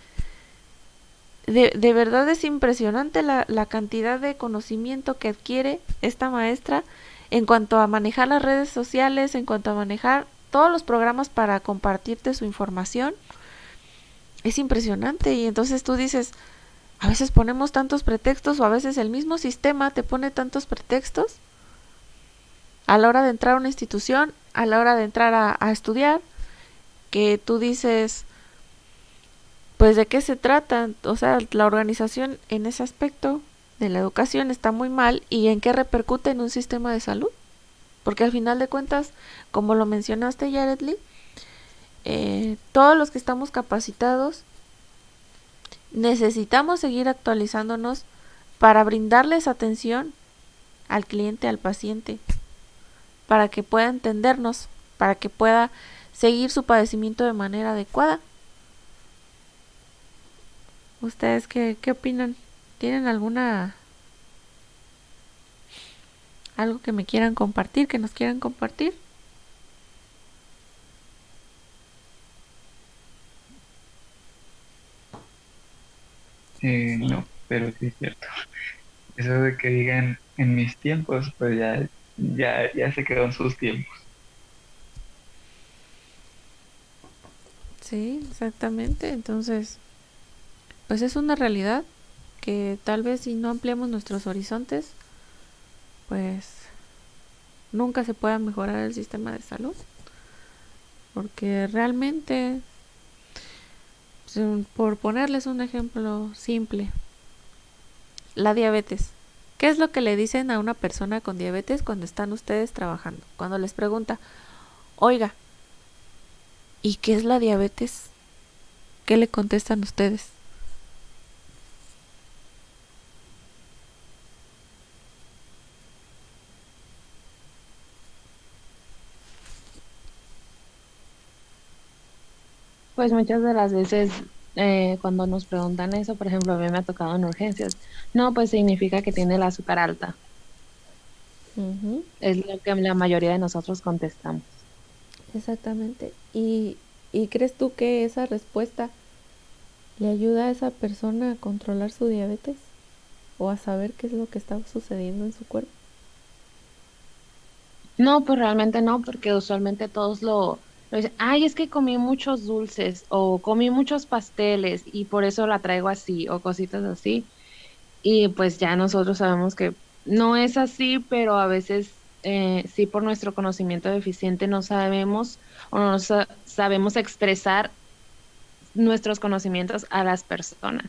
de verdad es impresionante la cantidad de conocimiento que adquiere esta maestra en cuanto a manejar las redes sociales, en cuanto a manejar todos los programas para compartirte su información. Es impresionante. Y entonces tú dices, a veces ponemos tantos pretextos, o a veces el mismo sistema te pone tantos pretextos a la hora de entrar a una institución, a la hora de entrar a estudiar, que tú dices, pues de qué se trata. O sea, la organización en ese aspecto de la educación está muy mal, y en qué repercute en un sistema de salud, porque al final de cuentas, como lo mencionaste, Yaretli, todos los que estamos capacitados necesitamos seguir actualizándonos para brindarles atención al cliente, al paciente, para que pueda entendernos, para que pueda seguir su padecimiento de manera adecuada. ¿Ustedes qué opinan? ¿Tienen algo que me quieran compartir, que nos quieran compartir? No, pero sí es cierto. Eso de que digan en mis tiempos, pues ya se quedó en sus tiempos. Sí, exactamente. Entonces, pues es una realidad que tal vez si no ampliamos nuestros horizontes, pues nunca se pueda mejorar el sistema de salud. Porque realmente, por ponerles un ejemplo simple, la diabetes. ¿Qué es lo que le dicen a una persona con diabetes cuando están ustedes trabajando? Cuando les pregunta, oiga, ¿y qué es la diabetes? ¿Qué le contestan ustedes? Pues muchas de las veces cuando nos preguntan eso, por ejemplo, a mí me ha tocado en urgencias, no, pues significa que tiene el azúcar alta, Ujú, es lo que la mayoría de nosotros contestamos. exactamente. ¿Y crees tú que esa respuesta le ayuda a esa persona a controlar su diabetes? ¿O a saber qué es lo que está sucediendo en su cuerpo? No, pues realmente no, porque usualmente todos lo dicen, ay, es que comí muchos dulces o comí muchos pasteles y por eso la traigo así o cositas así. Y pues ya nosotros sabemos que no es así, pero a veces sí por nuestro conocimiento deficiente no sabemos o no sabemos expresar nuestros conocimientos a las personas.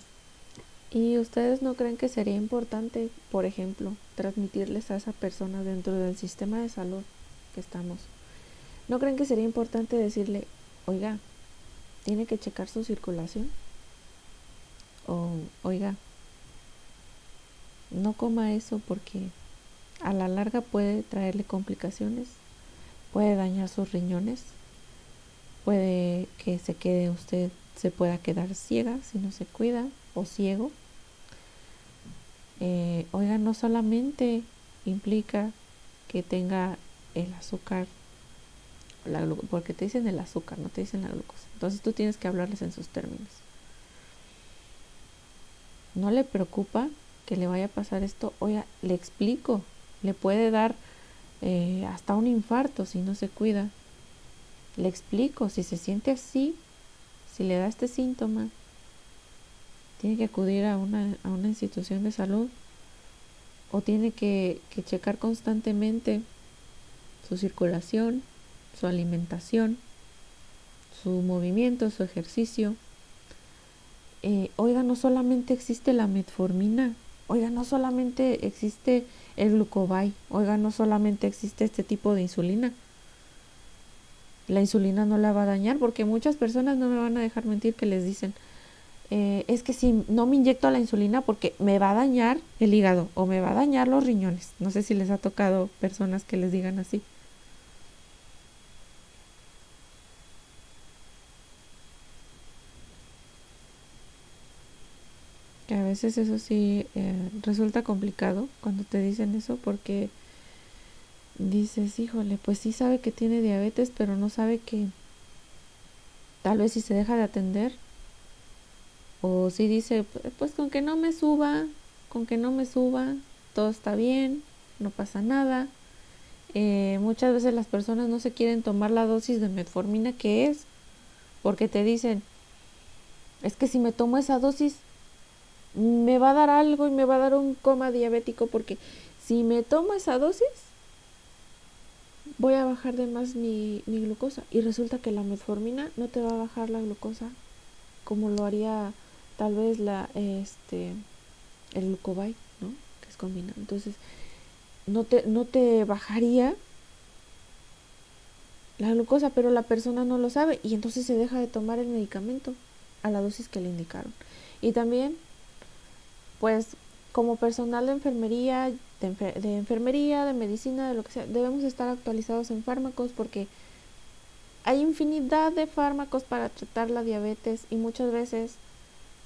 ¿Y ustedes no creen que sería importante, por ejemplo, transmitirles a esa persona dentro del sistema de salud que estamos? ¿No creen que sería importante decirle, oiga, tiene que checar su circulación? O, oiga, no coma eso porque a la larga puede traerle complicaciones, puede dañar sus riñones, puede que se quede usted, se pueda quedar ciega si no se cuida o ciego. Oiga, no solamente implica que tenga el azúcar, porque te dicen el azúcar, no te dicen la glucosa. Entonces tú tienes que hablarles en sus términos. ¿No le preocupa que le vaya a pasar esto? Oiga, le explico, le puede dar hasta un infarto si no se cuida. Le explico, si se siente así, si le da este síntoma, tiene que acudir a una institución de salud o tiene que checar constantemente su circulación, su alimentación, su movimiento, su ejercicio. Oiga, no solamente existe la metformina, oiga, no solamente existe el glucobay, oiga, no solamente existe este tipo de insulina. La insulina no la va a dañar porque muchas personas no me van a dejar mentir que les dicen, es que si no me inyecto la insulina porque me va a dañar el hígado o me va a dañar los riñones. No sé si les ha tocado personas que les digan así. Que a veces eso sí resulta complicado cuando te dicen eso porque dices, híjole, pues sí sabe que tiene diabetes, pero no sabe que tal vez si se deja de atender o si dice, pues con que no me suba, con que no me suba, todo está bien, no pasa nada. Muchas veces las personas no se quieren tomar la dosis de metformina que es, porque te dicen, es que si me tomo esa dosis me va a dar algo y me va a dar un coma diabético porque si me tomo esa dosis voy a bajar de más mi glucosa y resulta que la metformina no te va a bajar la glucosa como lo haría tal vez el glucobay, ¿no? Que es combinado. Entonces no te bajaría la glucosa, pero la persona no lo sabe y entonces se deja de tomar el medicamento a la dosis que le indicaron. Y también, pues, como personal de enfermería, de medicina, de lo que sea, debemos estar actualizados en fármacos porque hay infinidad de fármacos para tratar la diabetes y muchas veces,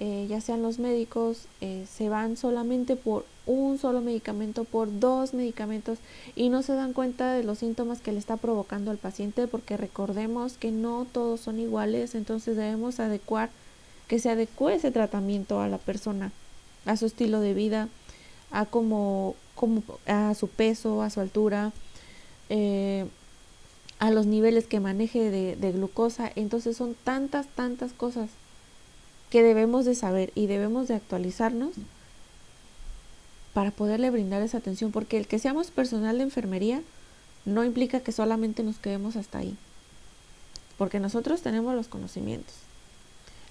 ya sean los médicos, se van solamente por un solo medicamento, por dos medicamentos y no se dan cuenta de los síntomas que le está provocando al paciente porque recordemos que no todos son iguales, entonces debemos adecuar que se adecue ese tratamiento a la persona, a su estilo de vida, a a su peso, a su altura, a los niveles que maneje de glucosa. Entonces son tantas cosas que debemos de saber y debemos de actualizarnos para poderle brindar esa atención, porque el que seamos personal de enfermería no implica que solamente nos quedemos hasta ahí, porque nosotros tenemos los conocimientos.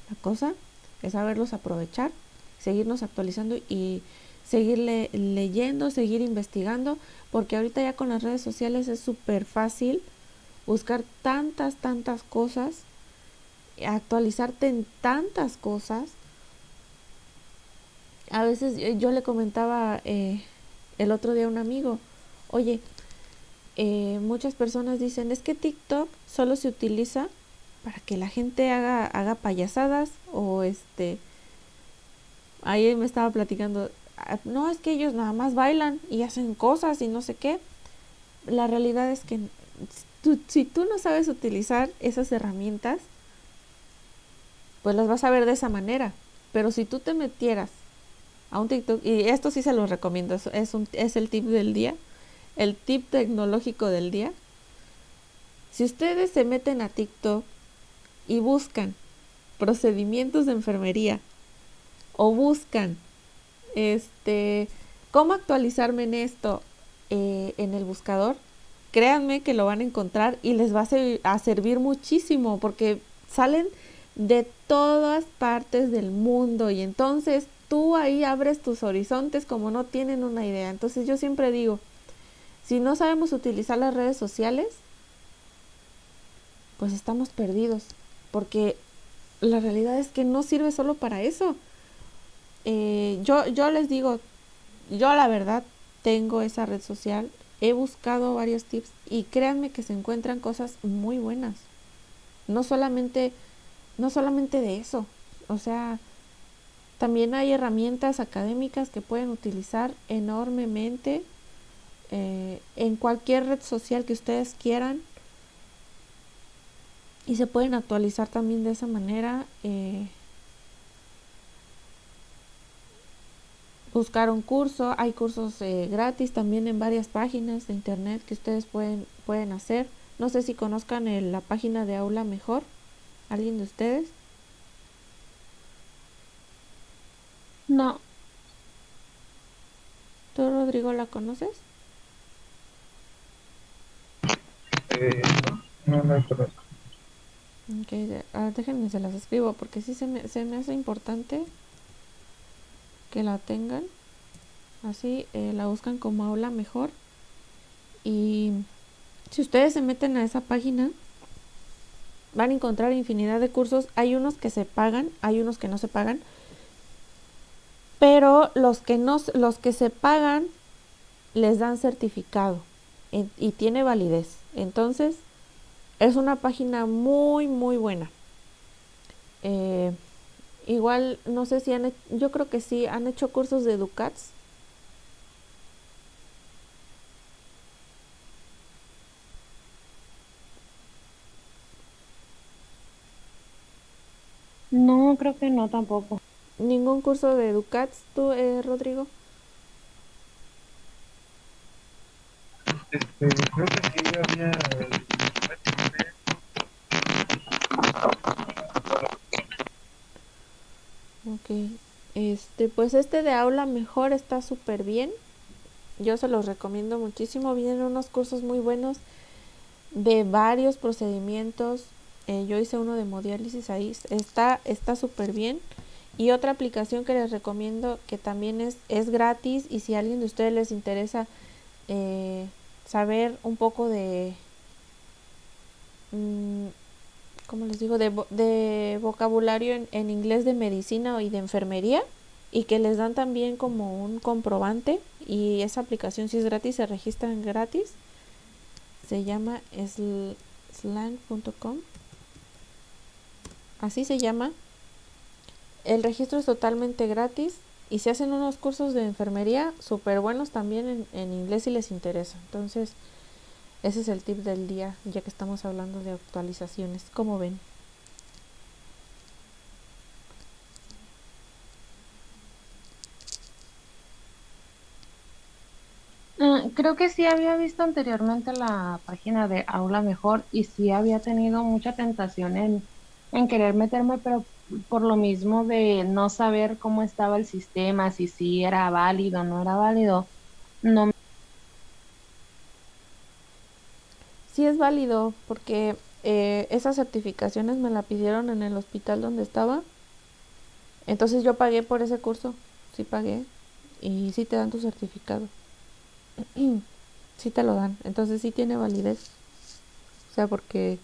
La cosa es saberlos aprovechar, seguirnos actualizando y seguir leyendo, seguir investigando, porque ahorita ya con las redes sociales es súper fácil buscar tantas cosas, actualizarte en tantas cosas. A veces yo le comentaba el otro día a un amigo, oye, muchas personas dicen, es que TikTok solo se utiliza para que la gente haga payasadas o ahí me estaba platicando, no, es que ellos nada más bailan y hacen cosas y no sé qué. La realidad es que si tú no sabes utilizar esas herramientas, pues las vas a ver de esa manera. Pero si tú te metieras a un TikTok, y esto sí se los recomiendo, es el tip del día, el tip tecnológico del día. Si ustedes se meten a TikTok y buscan procedimientos de enfermería o buscan cómo actualizarme en esto en el buscador, créanme que lo van a encontrar y les va a servir muchísimo, porque salen de todas partes del mundo y entonces tú ahí abres tus horizontes como no tienen una idea. Entonces yo siempre digo, si no sabemos utilizar las redes sociales, pues estamos perdidos, porque la realidad es que no sirve solo para eso. Yo les digo, yo la verdad tengo esa red social, he buscado varios tips y créanme que se encuentran cosas muy buenas. No solamente de eso, o sea, también hay herramientas académicas que pueden utilizar enormemente en cualquier red social que ustedes quieran y se pueden actualizar también de esa manera. Buscar un curso, hay cursos gratis también en varias páginas de internet que ustedes pueden hacer. No sé si conozcan la página de Aula Mejor, ¿alguien de ustedes? No, ¿Tú, Rodrigo, la conoces? No, no lo conozco. Okay, déjenme se las escribo porque sí se me hace importante que la tengan. Así la buscan como Aula Mejor. Y si ustedes se meten a esa página, van a encontrar infinidad de cursos. Hay unos que se pagan, hay unos que no se pagan. Pero los que se pagan les dan certificado y tiene validez. Entonces, es una página muy, muy buena. Igual, no sé si yo creo que sí, han hecho cursos de Educats. no, creo que no tampoco. ¿Ningún curso de Educats tú, Rodrigo? Creo que sí había. Ok. Pues de Aula Mejor está súper bien. Yo se los recomiendo muchísimo. Vienen unos cursos muy buenos de varios procedimientos. Yo hice uno de hemodiálisis ahí. Está súper bien. Y otra aplicación que les recomiendo que también es gratis y si a alguien de ustedes les interesa saber un poco de, ¿cómo les digo? De vocabulario en inglés de medicina y de enfermería y que les dan también como un comprobante y esa aplicación si es gratis, se registran gratis. Se llama slang.com. Así se llama. El registro es totalmente gratis y se hacen unos cursos de enfermería súper buenos también en inglés si les interesa. Entonces, ese es el tip del día, ya que estamos hablando de actualizaciones. ¿Cómo ven? Creo que sí había visto anteriormente la página de Aula Mejor y sí había tenido mucha tentación en querer meterme, pero por lo mismo de no saber cómo estaba el sistema, si sí era válido o no era válido, no. Sí es válido porque esas certificaciones me la pidieron en el hospital donde estaba. Entonces yo pagué por ese curso. Sí pagué. Y sí te dan tu certificado. Sí te lo dan. Entonces sí tiene validez. O sea, porque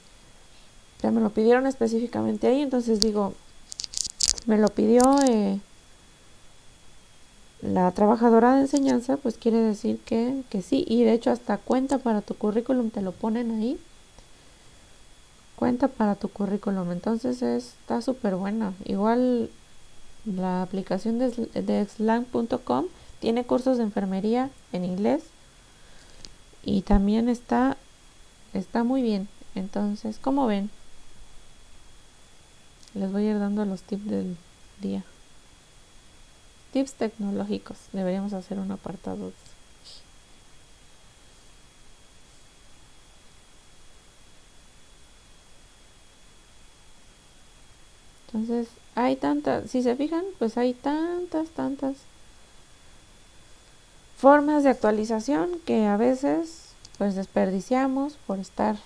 ya me lo pidieron específicamente ahí. Entonces digo, me lo pidió la trabajadora de enseñanza, pues quiere decir que sí. Y de hecho hasta cuenta para tu currículum te lo ponen ahí. Cuenta para tu currículum. Entonces está súper buena. Igual la aplicación de slang.com tiene cursos de enfermería en inglés y también está muy bien. Entonces, ¿cómo ven? Les voy a ir dando los tips del día. Tips tecnológicos. Deberíamos hacer un apartado de eso. Entonces, hay tantas, si se fijan, pues hay tantas formas de actualización que a veces pues desperdiciamos por estar.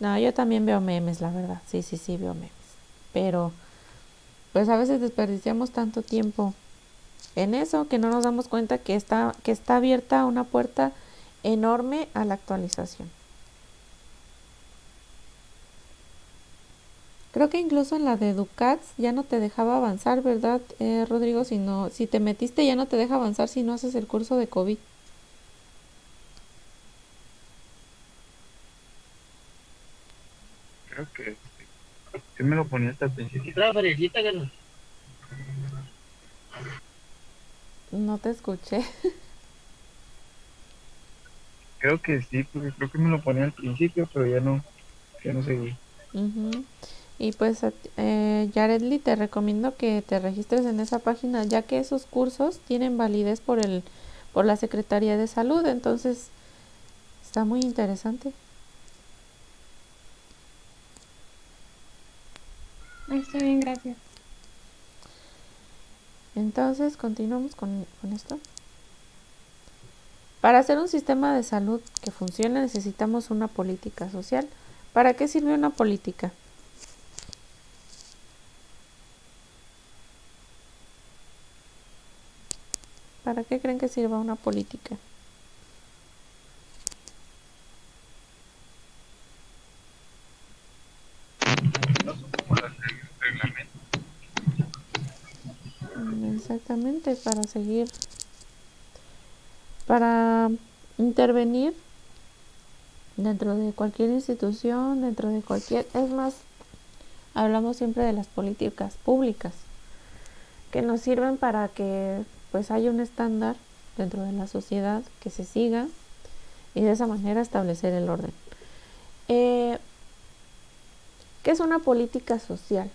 No, yo también veo memes, la verdad. Sí, veo memes. Pero pues a veces desperdiciamos tanto tiempo en eso que no nos damos cuenta que está abierta una puerta enorme a la actualización. Creo que incluso en la de Ducats ya no te dejaba avanzar, ¿verdad, Rodrigo? Si te metiste ya no te deja avanzar si no haces el curso de COVID. Creo que sí me lo ponía hasta el principio. No te escuché. Creo que sí, porque creo que me lo ponía al principio, pero ya no seguí. Ujú. Y pues, Yaredly, te recomiendo que te registres en esa página, ya que esos cursos tienen validez por la Secretaría de Salud. Entonces, está muy interesante. Está bien, gracias. Entonces, continuamos con esto. Para hacer un sistema de salud que funcione necesitamos una política social. ¿Para qué sirve una política? ¿Para qué creen que sirva una política? No son como las reglamentos. Exactamente, para intervenir dentro de cualquier institución, es más, hablamos siempre de las políticas públicas, que nos sirven para que pues haya un estándar dentro de la sociedad que se siga y de esa manera establecer el orden. ¿Qué es una política social?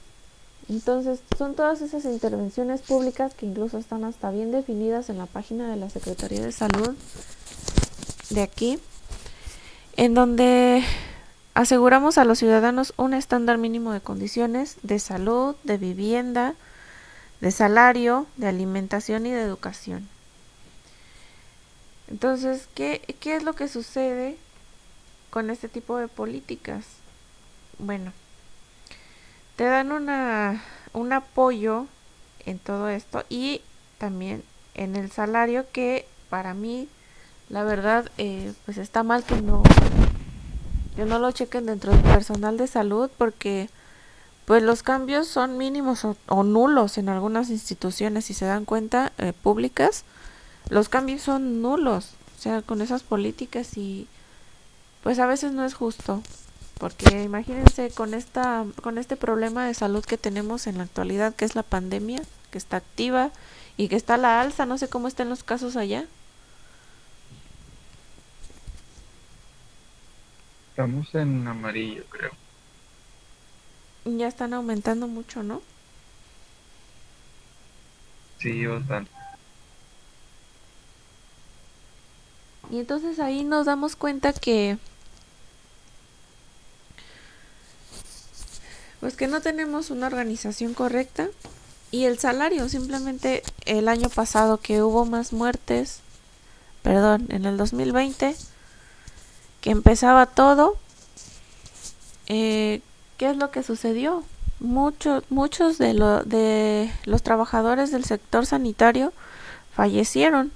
Entonces, son todas esas intervenciones públicas que incluso están hasta bien definidas en la página de la Secretaría de Salud de aquí, en donde aseguramos a los ciudadanos un estándar mínimo de condiciones de salud, de vivienda, de salario, de alimentación y de educación. Entonces, ¿qué es lo que sucede con este tipo de políticas? Bueno, te dan un apoyo en todo esto y también en el salario, que para mí la verdad pues está mal que no lo chequen dentro del personal de salud, porque pues los cambios son mínimos o nulos en algunas instituciones. Si se dan cuenta, públicas, los cambios son nulos, o sea, con esas políticas. Y pues a veces no es justo, porque imagínense con este problema de salud que tenemos en la actualidad, que es la pandemia, que está activa y que está a la alza. No sé cómo estén los casos allá. Estamos en amarillo, creo. Ya están aumentando mucho, ¿no? Sí, bastante. Y entonces ahí nos damos cuenta que pues que no tenemos una organización correcta. Y el salario, simplemente el año pasado que hubo más muertes, en el 2020, que empezaba todo, ¿qué es lo que sucedió? Muchos de los trabajadores del sector sanitario fallecieron.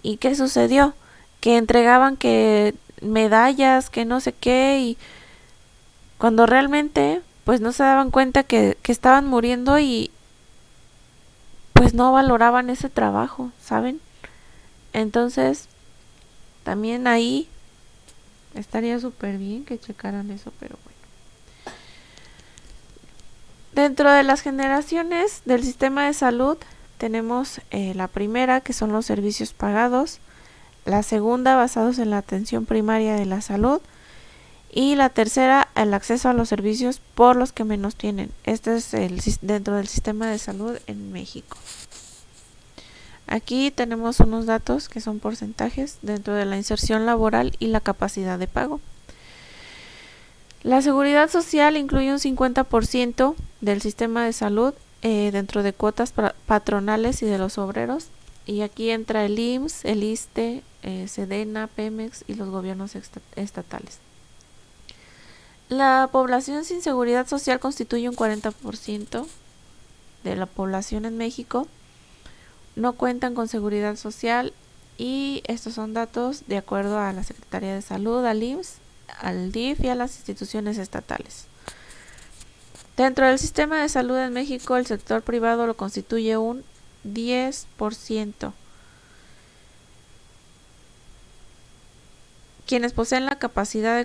¿Y qué sucedió? Que entregaban que medallas, que no sé qué, y cuando realmente pues no se daban cuenta que estaban muriendo y pues no valoraban ese trabajo, ¿saben? Entonces, también ahí estaría súper bien que checaran eso, pero bueno. Dentro de las generaciones del sistema de salud tenemos la primera, que son los servicios pagados, la segunda, basados en la atención primaria de la salud, y la tercera, el acceso a los servicios por los que menos tienen. Este es dentro del sistema de salud en México. Aquí tenemos unos datos que son porcentajes dentro de la inserción laboral y la capacidad de pago. La seguridad social incluye un 50% del sistema de salud dentro de cuotas patronales y de los obreros. Y aquí entra el IMSS, el ISSSTE, SEDENA, Pemex y los gobiernos estatales. La población sin seguridad social constituye un 40% de la población en México. No cuentan con seguridad social y estos son datos de acuerdo a la Secretaría de Salud, al IMSS, al DIF y a las instituciones estatales. Dentro del sistema de salud en México, el sector privado lo constituye un 10%. Quienes poseen la capacidad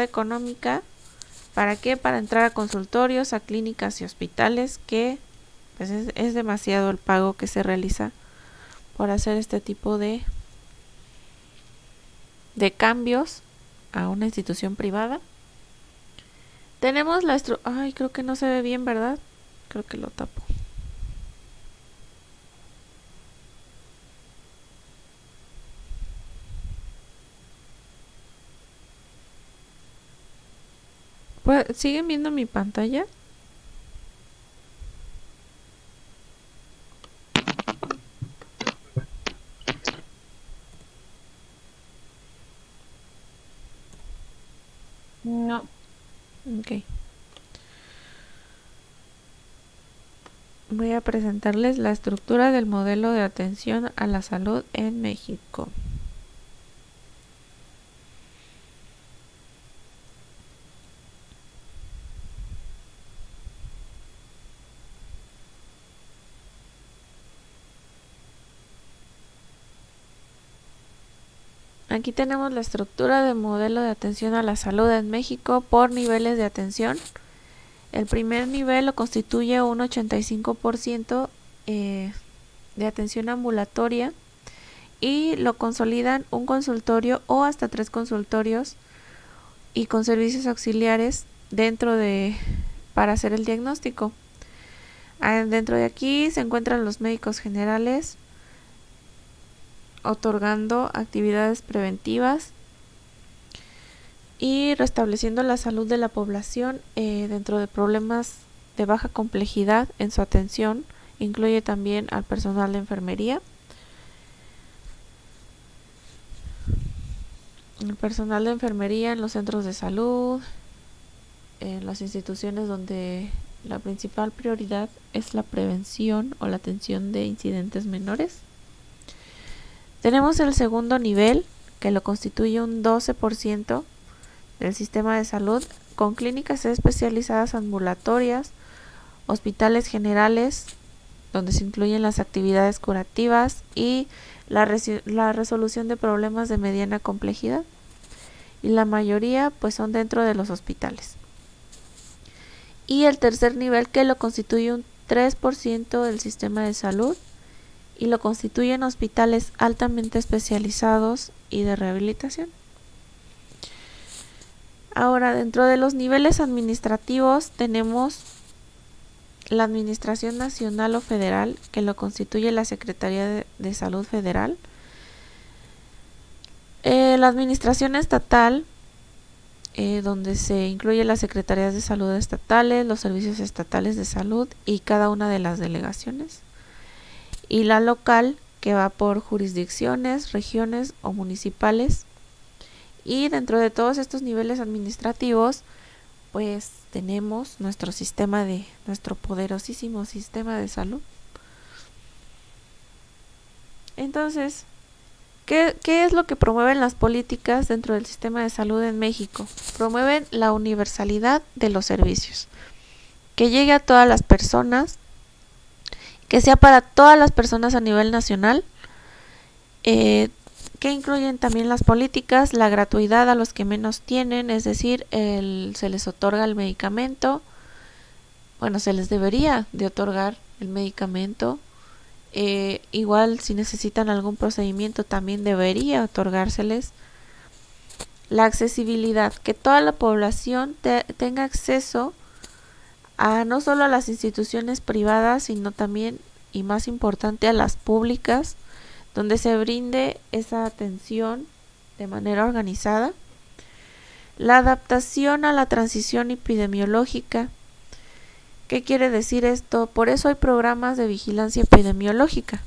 económica, ¿para qué? Para entrar a consultorios, a clínicas y hospitales, que pues es demasiado el pago que se realiza por hacer este tipo de cambios a una institución privada. Tenemos creo que no se ve bien, ¿verdad? Creo que lo tapo. ¿Siguen viendo mi pantalla? No. Ok. Voy a presentarles la estructura del modelo de atención a la salud en México. Aquí tenemos la estructura del modelo de atención a la salud en México por niveles de atención. El primer nivel lo constituye un 85% de atención ambulatoria y lo consolidan un consultorio o hasta 3 consultorios y con servicios auxiliares para hacer el diagnóstico. Dentro de aquí se encuentran los médicos generales otorgando actividades preventivas y restableciendo la salud de la población dentro de problemas de baja complejidad en su atención. Incluye también al personal de enfermería. El personal de enfermería en los centros de salud, en las instituciones donde la principal prioridad es la prevención o la atención de incidentes menores. Tenemos el segundo nivel, que lo constituye un 12% del sistema de salud, con clínicas especializadas ambulatorias, hospitales generales, donde se incluyen las actividades curativas y la resolución de problemas de mediana complejidad. Y la mayoría pues son dentro de los hospitales. Y el tercer nivel, que lo constituye un 3% del sistema de salud, y lo constituyen hospitales altamente especializados y de rehabilitación. Ahora, dentro de los niveles administrativos tenemos la Administración Nacional o Federal, que lo constituye la Secretaría de Salud Federal. La Administración Estatal, donde se incluye las Secretarías de Salud estatales, los servicios estatales de salud y cada una de las delegaciones. Y la local, que va por jurisdicciones, regiones o municipales. Y dentro de todos estos niveles administrativos, pues tenemos nuestro poderosísimo sistema de salud. Entonces, ¿qué es lo que promueven las políticas dentro del sistema de salud en México? Promueven la universalidad de los servicios, que llegue a todas las personas, que sea para todas las personas a nivel nacional, que incluyen también las políticas, la gratuidad a los que menos tienen, es decir, se les otorga el medicamento, bueno, se les debería de otorgar el medicamento, igual si necesitan algún procedimiento también debería otorgárseles. La accesibilidad, que toda la población tenga acceso a no solo a las instituciones privadas, sino también, y más importante, a las públicas, donde se brinde esa atención de manera organizada. La adaptación a la transición epidemiológica. ¿Qué quiere decir esto? Por eso hay programas de vigilancia epidemiológica.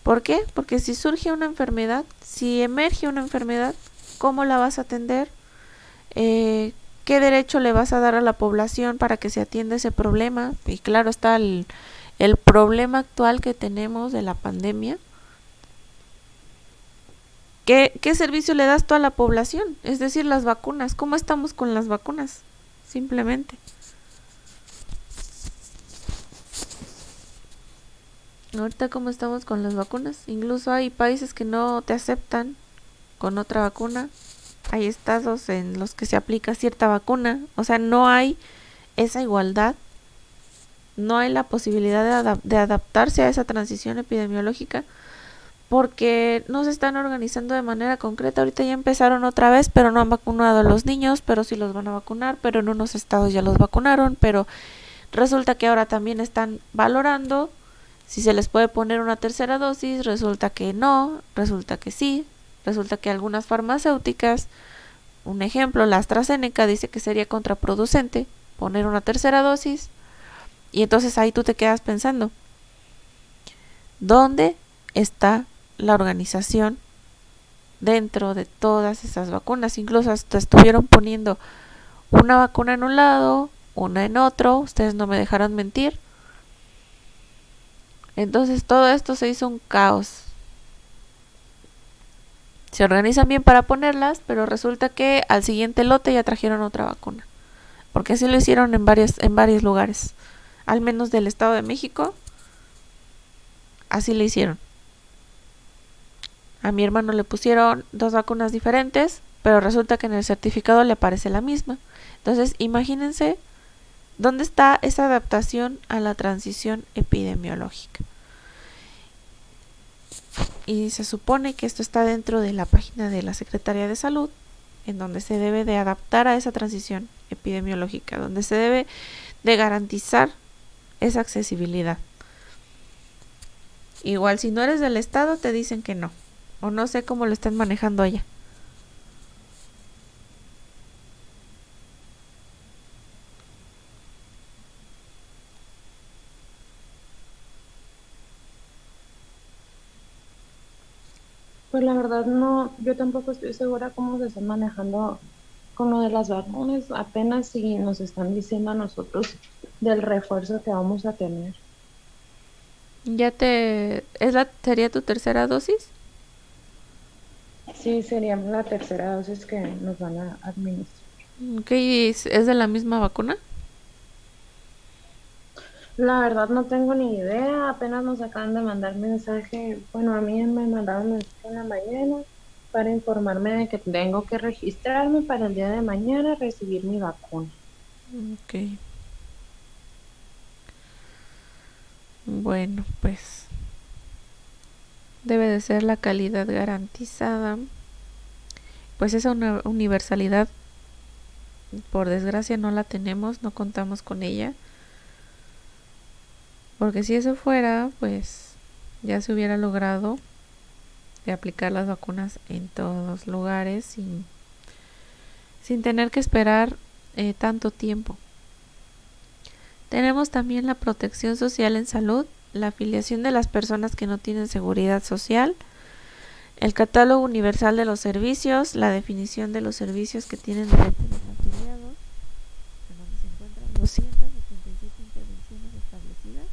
¿Por qué? Porque si surge una enfermedad, si emerge una enfermedad, ¿cómo la vas a atender? ¿Qué derecho le vas a dar a la población para que se atienda ese problema? Y claro está el problema actual que tenemos de la pandemia. ¿Qué servicio le das tú a la población? Es decir, las vacunas. ¿Cómo estamos con las vacunas? Simplemente. Ahorita, ¿cómo estamos con las vacunas? Incluso hay países que no te aceptan con otra vacuna. Hay estados en los que se aplica cierta vacuna. O sea, no hay esa igualdad. No hay la posibilidad de adaptarse a esa transición epidemiológica, porque no se están organizando de manera concreta. Ahorita ya empezaron otra vez, pero no han vacunado a los niños, pero sí los van a vacunar, pero en unos estados ya los vacunaron, pero resulta que ahora también están valorando si se les puede poner una tercera dosis, resulta que no, resulta que sí, resulta que algunas farmacéuticas, un ejemplo, la AstraZeneca, dice que sería contraproducente poner una tercera dosis, y entonces ahí tú te quedas pensando, ¿dónde está la organización dentro de todas esas vacunas? Incluso hasta estuvieron poniendo una vacuna en un lado, una en otro, ustedes no me dejarán mentir. Entonces todo esto se hizo un caos. Se organizan bien para ponerlas, pero resulta que al siguiente lote ya trajeron otra vacuna, porque así lo hicieron en varios lugares, al menos del Estado de México, así le hicieron. A mi hermano le pusieron 2 vacunas diferentes, pero resulta que en el certificado le aparece la misma. Entonces, imagínense dónde está esa adaptación a la transición epidemiológica. Y se supone que esto está dentro de la página de la Secretaría de Salud, en donde se debe de adaptar a esa transición epidemiológica, donde se debe de garantizar esa accesibilidad. Igual si no eres del Estado te dicen que no, o no sé cómo lo estén manejando allá. Pues la verdad no, yo tampoco estoy segura cómo se están manejando con lo de las vacunas, apenas si nos están diciendo a nosotros del refuerzo que vamos a tener. ¿Sería tu tercera dosis? Sí, sería la tercera dosis que nos van a administrar. ¿Es de la misma vacuna? La verdad no tengo ni idea, apenas nos acaban de mandar mensaje, bueno, a mí me mandaron mensaje en la mañana para informarme de que tengo que registrarme para el día de mañana recibir mi vacuna. Ok. Bueno, pues debe de ser la calidad garantizada. Pues esa universalidad, por desgracia, no la tenemos, no contamos con ella. Porque si eso fuera, pues ya se hubiera logrado de aplicar las vacunas en todos los lugares sin tener que esperar tanto tiempo. Tenemos también la protección social en salud, la afiliación de las personas que no tienen seguridad social, el catálogo universal de los servicios, la definición de los servicios que tienen derecho los afiliados, en donde se encuentran 287 intervenciones establecidas,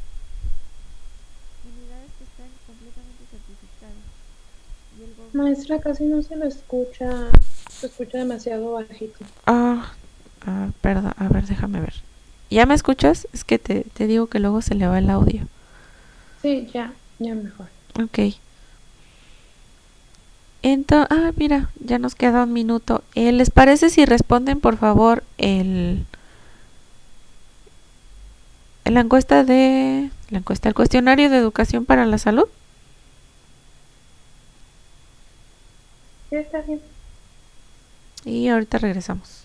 unidades que están completamente certificadas. Y el gobierno... Maestra, casi no se lo escucha. Se escucha demasiado bajito. Perdón, a ver, déjame ver. ¿Ya me escuchas? Es que te digo que luego se le va el audio. Sí, ya mejor. Ok. Entonces, mira, ya nos queda un minuto. ¿Les parece si responden, por favor, el cuestionario de educación para la salud? Sí, está bien. Y ahorita regresamos.